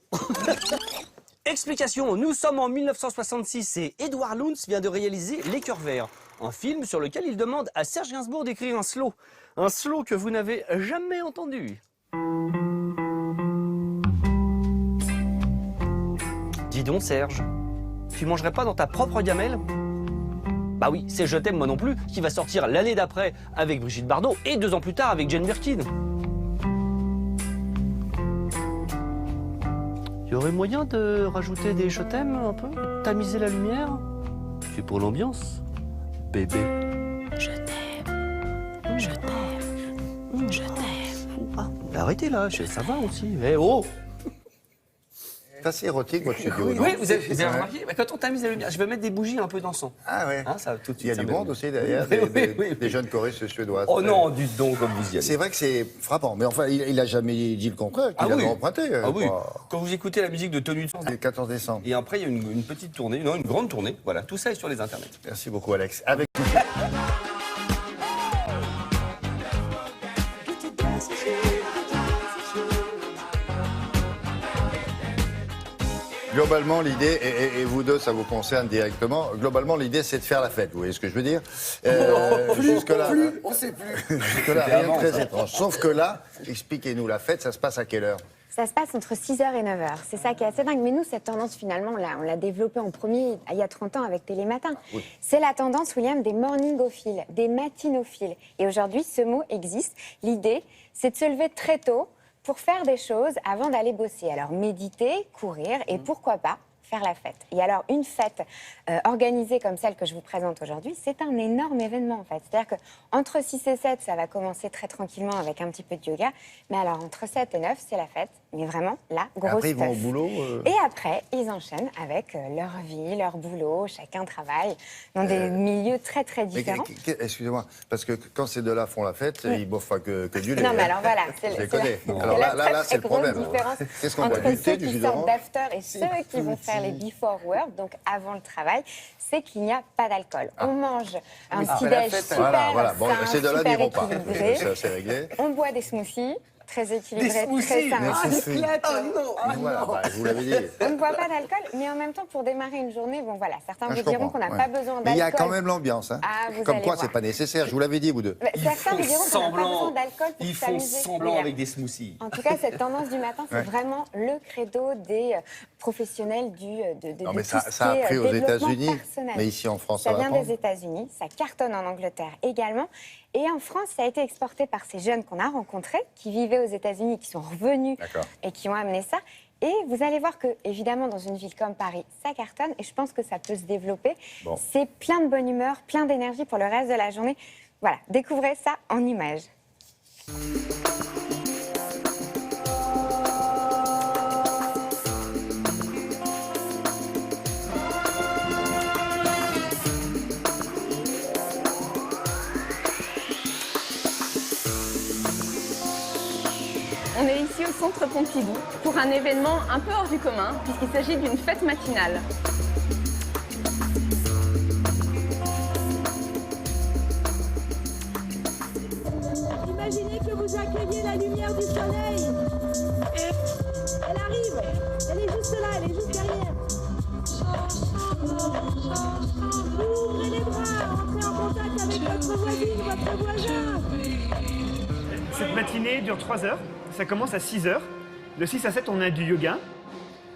Explication. Nous sommes en 1966 et Edouard Luntz vient de réaliser Les Cœurs Verts, un film sur lequel il demande à Serge Gainsbourg d'écrire un slow. Un slow que vous n'avez jamais entendu. Dis donc Serge, tu mangerais pas dans ta propre gamelle? Bah oui, c'est Je t'aime moi non plus, qui va sortir l'année d'après avec Brigitte Bardot et 2 ans plus tard avec Jane Birkin. Il y aurait moyen de rajouter des Je t'aime un peu, tamiser la lumière? C'est pour l'ambiance, bébé. Je t'aime, je t'aime, je t'aime. Arrêtez là, ça va aussi. Eh oh! C'est assez érotique, votre studio. Oui, vous avez remarqué, quand on tamise la lumière, je vais mettre des bougies un peu d'encens. Ah ouais. Hein, ça, tout de suite, il y a du monde aussi derrière, des jeunes choristes suédoises. Oh non, dites donc comme vous y allez. C'est vrai que c'est frappant, mais enfin, il n'a jamais dit le contraire, qu'il avait emprunté. Ah oui, quand vous écoutez la musique de Tenue de Sens. Le 14 décembre. Et après, il y a une petite tournée, non, une grande tournée. Voilà, tout ça est sur les internets. Merci beaucoup, Alex. Avec... Globalement, l'idée, et vous deux, ça vous concerne directement, globalement, l'idée, c'est de faire la fête. Vous voyez ce que je veux dire? Jusque-là, on sait plus. Jusque-là, rien de très étrange. Sauf que là, expliquez-nous, la fête, ça se passe à quelle heure? Ça se passe entre 6h et 9h. C'est ça qui est assez dingue. Mais nous, cette tendance, finalement, on l'a développée en premier il y a 30 ans avec Télématin. Oui. C'est la tendance, William, des morningophiles, des matinophiles. Et aujourd'hui, ce mot existe. L'idée, c'est de se lever très tôt pour faire des choses avant d'aller bosser. Alors méditer, courir et pourquoi pas faire la fête. Et alors une fête organisée comme celle que je vous présente aujourd'hui, c'est un énorme événement en fait. C'est-à-dire qu'entre 6 et 7, ça va commencer très tranquillement avec un petit peu de yoga. Mais alors entre 7 et 9, c'est la fête. Mais vraiment la grosse après, ils vont au teuf. boulot Et après, ils enchaînent avec leur vie, leur boulot. Chacun travaille dans des milieux très très différents. Excusez-moi, parce que quand ces deux-là font la fête, ils boivent pas que du lait. Non, mais alors voilà, je les connais. Alors là, c'est le problème. Qu'est-ce qu'on boit? Du thé, du jus d'orange? D'after et ceux qui vont faire les before work, donc avant le travail, c'est qu'il n'y a pas d'alcool. On mange un petit déj super Bon, ces deux-là n'iront pas. C'est réglé. On boit des smoothies. Très équilibré, très sain. Je vous l'avais dit. On ne boit pas d'alcool, mais en même temps, pour démarrer une journée, bon voilà, certains vous diront qu'on n'a pas besoin d'alcool. Mais il y a quand même l'ambiance. Hein. Comme quoi, c'est pas nécessaire. Je vous l'avais dit, vous deux. Certains vous diront qu'on n'a pas besoin d'alcool pour Ils font semblant avec des smoothies. En tout cas, cette tendance du matin, c'est vraiment le credo des professionnels non, mais ça a pris aux États-Unis, mais ici en France, ça vient des États-Unis, ça cartonne en Angleterre également. Et en France, ça a été exporté par ces jeunes qu'on a rencontrés, qui vivaient aux États-Unis, qui sont revenus et qui ont amené ça. Et vous allez voir que, évidemment, dans une ville comme Paris, ça cartonne. Et je pense que ça peut se développer. Bon. C'est plein de bonne humeur, plein d'énergie pour le reste de la journée. Voilà, découvrez ça en images. On est ici au Centre Pompidou pour un événement un peu hors du commun puisqu'il s'agit d'une fête matinale. Imaginez que vous accueilliez la lumière du soleil. Elle arrive, elle est juste là, elle est juste derrière. Ouvrez les bras, entrez en contact avec votre voisine, votre voisin. Cette matinée dure 3 heures. Ça commence à 6 heures. De 6 à 7, on a du yoga.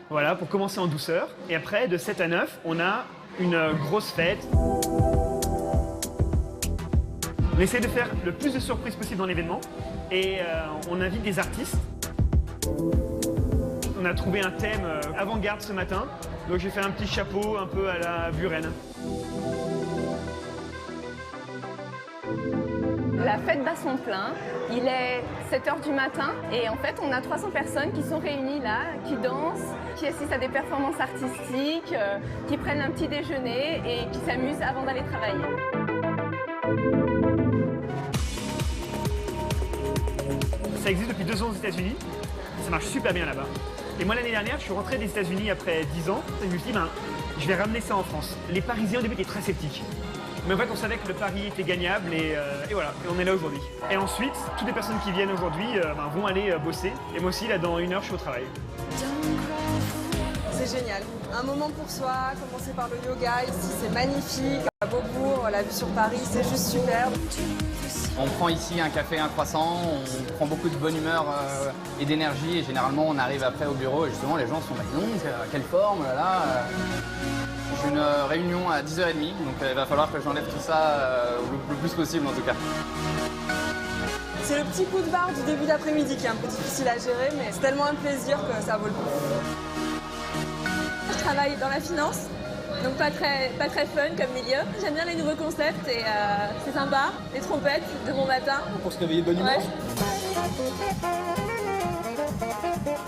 Voilà, pour commencer en douceur. Et après, de 7 à 9, on a une grosse fête. On essaie de faire le plus de surprises possible dans l'événement. Et on invite des artistes. On a trouvé un thème avant-garde ce matin. Donc j'ai fait un petit chapeau un peu à la Buren. La fête bat son plein, il est 7h du matin et en fait on a 300 personnes qui sont réunies là, qui dansent, qui assistent à des performances artistiques, qui prennent un petit déjeuner et qui s'amusent avant d'aller travailler. Ça existe depuis 2 ans aux États-Unis, ça marche super bien là-bas. Et moi l'année dernière, je suis rentré des États-Unis après 10 ans et je me suis dit, je vais ramener ça en France. Les Parisiens au début étaient très sceptiques. Mais en fait, on savait que le pari était gagnable et voilà, et on est là aujourd'hui. Et ensuite, toutes les personnes qui viennent aujourd'hui vont aller bosser. Et moi aussi, là, dans 1 heure, je suis au travail. C'est génial. Un moment pour soi, commencer par le yoga, ici c'est magnifique. À Beaubourg, la vue sur Paris, c'est juste superbe. On prend ici un café, un croissant, on prend beaucoup de bonne humeur et d'énergie et généralement on arrive après au bureau et justement les gens sont dis donc, quelle forme, là là. J'ai une réunion à 10h30 donc il va falloir que j'enlève tout ça le plus possible en tout cas. C'est le petit coup de barre du début d'après-midi qui est un peu difficile à gérer, mais c'est tellement un plaisir que ça vaut le coup. Je travaille dans la finance, donc pas très fun comme milieu. J'aime bien les nouveaux concepts et c'est sympa, les trompettes de bon matin. Pour se réveiller de bonne humeur.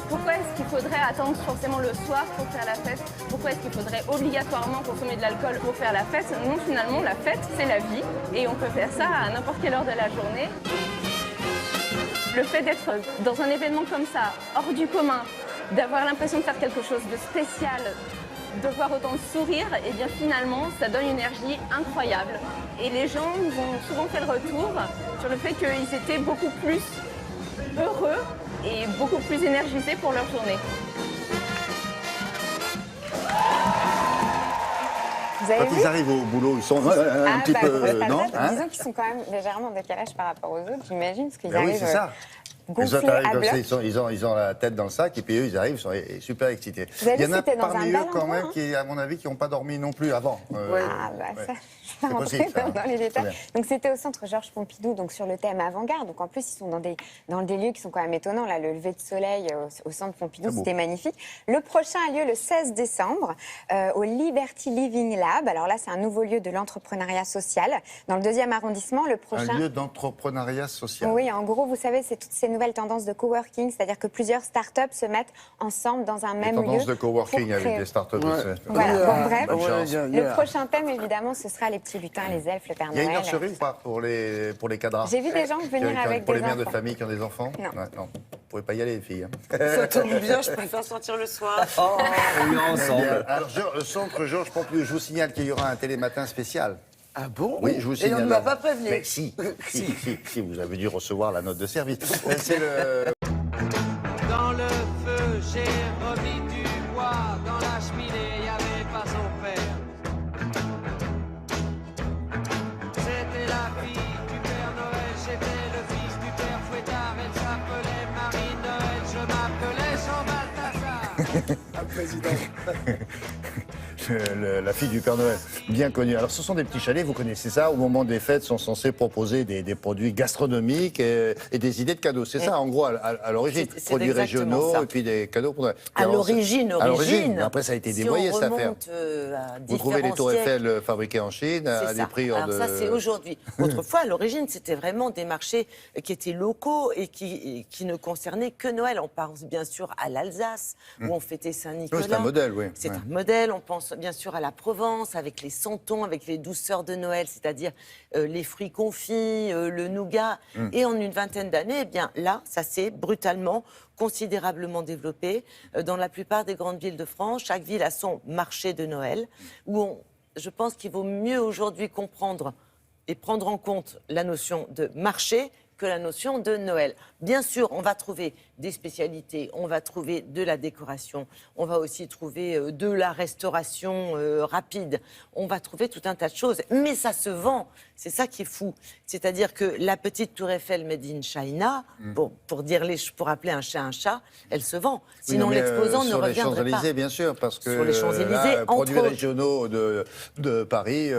Pourquoi est-ce qu'il faudrait attendre forcément le soir pour faire la fête? Pourquoi est-ce qu'il faudrait obligatoirement consommer de l'alcool pour faire la fête? Non, finalement, la fête, c'est la vie et on peut faire ça à n'importe quelle heure de la journée. Le fait d'être dans un événement comme ça, hors du commun, d'avoir l'impression de faire quelque chose de spécial, de voir autant de sourires, et bien finalement, ça donne une énergie incroyable. Et les gens vont souvent faire le retour sur le fait qu'ils étaient beaucoup plus heureux et beaucoup plus énergisés pour leur journée. Quand ils arrivent au boulot, ils sont un petit peu... non, disons qu'ils sont quand même légèrement en décalage par rapport aux autres, j'imagine, parce qu'ils oui, arrivent c'est ça. gonflés à bloc. Ils ont la tête dans le sac et puis eux, ils arrivent, ils sont super excités. Il y en a parmi eux quand même qui, à mon avis, qui n'ont pas dormi non plus avant. Ça, je vais rentrer dans les détails. Donc c'était au centre Georges Pompidou, donc sur le thème avant-garde. Donc en plus, ils sont dans des lieux qui sont quand même étonnants. Là, le lever de soleil au centre Pompidou, c'était magnifique. Le prochain a lieu le 16 décembre au Liberty Living Lab. Alors là, c'est un nouveau lieu de l'entrepreneuriat social. Dans le 2e arrondissement, le prochain... Un lieu d'entrepreneuriat social. Oui, en gros, vous savez, c'est toutes ces nouvelles tendances de coworking, c'est-à-dire que plusieurs startups se mettent ensemble dans un même lieu. Tendances de coworking avec des startups. Voilà, bon, bref. Le prochain thème, évidemment, ce sera les petits lutins, les elfes, le Père Noël. Il y a une nurserie ou pas pour les cadras? J'ai vu des gens venir avec pour des les mères de enfants. famille qui ont des enfants? Non. Vous ne pouvez pas y aller, les filles. Ça tombe bien, je préfère sortir le soir. On ira ensemble. Alors, le centre Georges Pompidou, je vous signale qu'il y aura un télématin spécial. Ah bon? Oui, je vous signale. Et on ne m'a pas prévenu. Mais si, vous avez dû recevoir la note de service. C'est le... Dans le feu, j'ai remis du bois. Dans la cheminée, il n'y avait pas son père. C'était la fille du Père Noël. J'étais le fils du Père Fouettard. Elle s'appelait Marie Noël. Je m'appelais Jean Balthazar. Un président. La fille du Père Noël, bien connue. Alors, ce sont des petits chalets, vous connaissez ça, au moment des fêtes, sont censés proposer des produits gastronomiques et des idées de cadeaux. C'est ça, en gros, à l'origine. Produits régionaux et puis des cadeaux pour... À l'origine. Après, ça a été dévoyé, cette affaire. Vous trouvez les tours Eiffel fabriqués en Chine à des prix hors de... Alors ça, c'est aujourd'hui. Autrefois, à l'origine, c'était vraiment des marchés qui étaient locaux et qui ne concernaient que Noël. On pense bien sûr à l'Alsace, où on fêtait Saint-Nicolas. C'est un modèle, oui. C'est un modèle. On pense bien sûr à la Provence, avec les santons, avec les douceurs de Noël, c'est-à-dire les fruits confits, le nougat. Et en une vingtaine d'années, eh bien là, ça s'est brutalement, considérablement développé. Dans la plupart des grandes villes de France, chaque ville a son marché de Noël, où je pense qu'il vaut mieux aujourd'hui comprendre et prendre en compte la notion de marché que la notion de Noël. Bien sûr, on va trouver des spécialités, on va trouver de la décoration, on va aussi trouver de la restauration rapide, on va trouver tout un tas de choses, mais ça se vend, c'est ça qui est fou. C'est-à-dire que la petite tour Eiffel made in China, pour appeler un chat, elle se vend. Sinon l'exposant ne reviendrait pas. Sur les Champs-Élysées, bien sûr, parce que sur les Champs-Élysées, produits régionaux de Paris,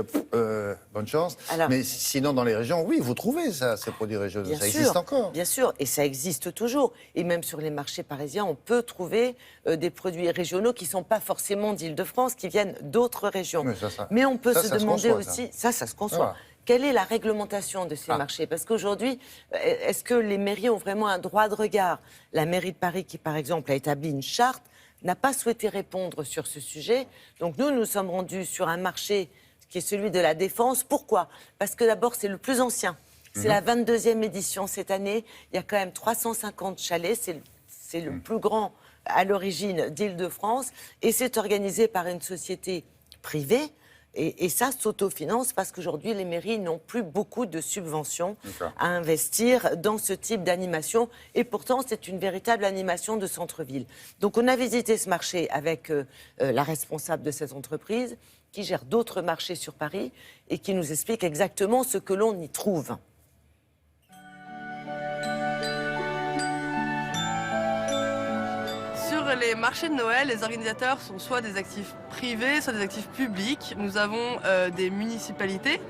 bonne chance. Alors, mais sinon, dans les régions, oui, vous trouvez ça, ces produits régionaux. Ça existe encore. Bien sûr, et ça existe toujours. Et même sur les marchés parisiens, on peut trouver des produits régionaux qui ne sont pas forcément d'Île-de-France, qui viennent d'autres régions. Mais on peut se demander aussi, ça se conçoit. Quelle est la réglementation de ces marchés? Parce qu'aujourd'hui, est-ce que les mairies ont vraiment un droit de regard? La mairie de Paris, qui par exemple a établi une charte, n'a pas souhaité répondre sur ce sujet. Donc nous sommes rendus sur un marché qui est celui de la Défense. Pourquoi? Parce que d'abord, c'est le plus ancien. C'est la 22e édition cette année. Il y a quand même 350 chalets. C'est le plus grand à l'origine d'Île-de-France. Et c'est organisé par une société privée Et ça s'autofinance parce qu'aujourd'hui, les mairies n'ont plus beaucoup de subventions à investir dans ce type d'animation. Et pourtant, c'est une véritable animation de centre-ville. Donc, on a visité ce marché avec la responsable de cette entreprise qui gère d'autres marchés sur Paris et qui nous explique exactement ce que l'on y trouve. Sur les marchés de Noël, les organisateurs sont soit des actifs privés, soit des actifs publics. Nous avons des municipalités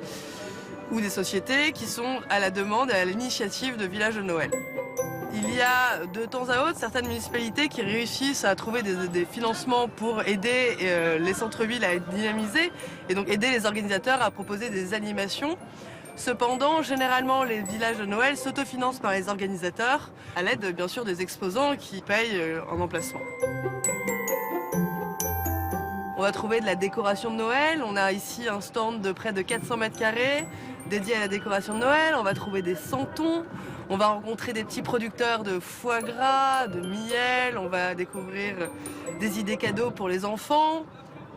ou des sociétés qui sont à la demande et à l'initiative de villages de Noël. Il y a de temps à autre certaines municipalités qui réussissent à trouver des financements pour aider les centres-villes à être dynamisés et donc aider les organisateurs à proposer des animations. Cependant, généralement, les villages de Noël s'autofinancent par les organisateurs à l'aide, bien sûr, des exposants qui payent en emplacement. On va trouver de la décoration de Noël. On a ici un stand de près de 400 mètres carrés dédié à la décoration de Noël. On va trouver des santons. On va rencontrer des petits producteurs de foie gras, de miel. On va découvrir des idées cadeaux pour les enfants,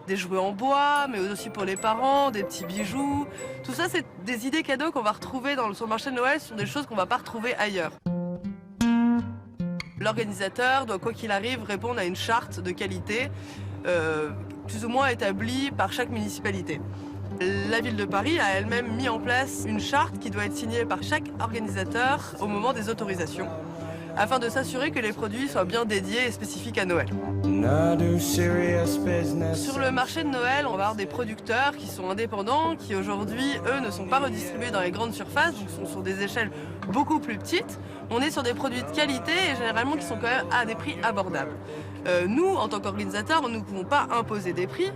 des jouets en bois, mais aussi pour les parents, des petits bijoux. Tout ça, c'est des idées cadeaux qu'on va retrouver sur le marché de Noël. Ce sont des choses qu'on ne va pas retrouver ailleurs. L'organisateur doit, quoi qu'il arrive, répondre à une charte de qualité plus ou moins établie par chaque municipalité. La ville de Paris a elle-même mis en place une charte qui doit être signée par chaque organisateur au moment des autorisations, afin de s'assurer que les produits soient bien dédiés et spécifiques à Noël. Sur le marché de Noël, on va avoir des producteurs qui sont indépendants, qui aujourd'hui, eux, ne sont pas redistribués dans les grandes surfaces, donc sont sur des échelles beaucoup plus petites. On est sur des produits de qualité et généralement qui sont quand même à des prix abordables. Nous, en tant qu'organisateurs, nous ne pouvons pas imposer des prix.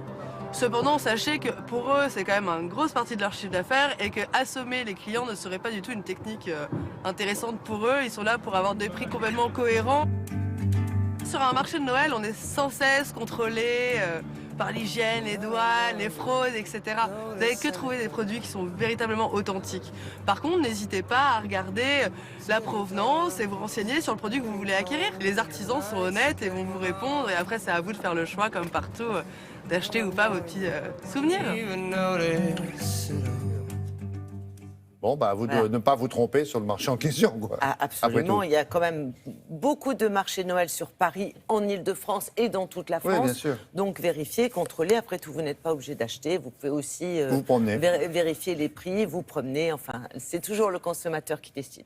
Cependant, sachez que pour eux, c'est quand même une grosse partie de leur chiffre d'affaires et que assommer les clients ne serait pas du tout une technique intéressante pour eux. Ils sont là pour avoir des prix complètement cohérents. Sur un marché de Noël, on est sans cesse contrôlé par l'hygiène, les douanes, les fraudes, etc. Vous n'avez que trouver des produits qui sont véritablement authentiques. Par contre, n'hésitez pas à regarder la provenance et vous renseigner sur le produit que vous voulez acquérir. Les artisans sont honnêtes et vont vous répondre et après, c'est à vous de faire le choix, comme partout, d'acheter ou pas vos petits souvenirs. Bon, bah, à vous de ne pas vous tromper sur le marché en question, quoi. Ah, absolument. Il y a quand même beaucoup de marchés de Noël sur Paris, en Ile-de-France et dans toute la France. Oui, bien sûr. Donc, vérifiez, contrôlez. Après tout, vous n'êtes pas obligé d'acheter. Vous pouvez aussi vous promener. Vérifier les prix, vous promener. Enfin, c'est toujours le consommateur qui décide.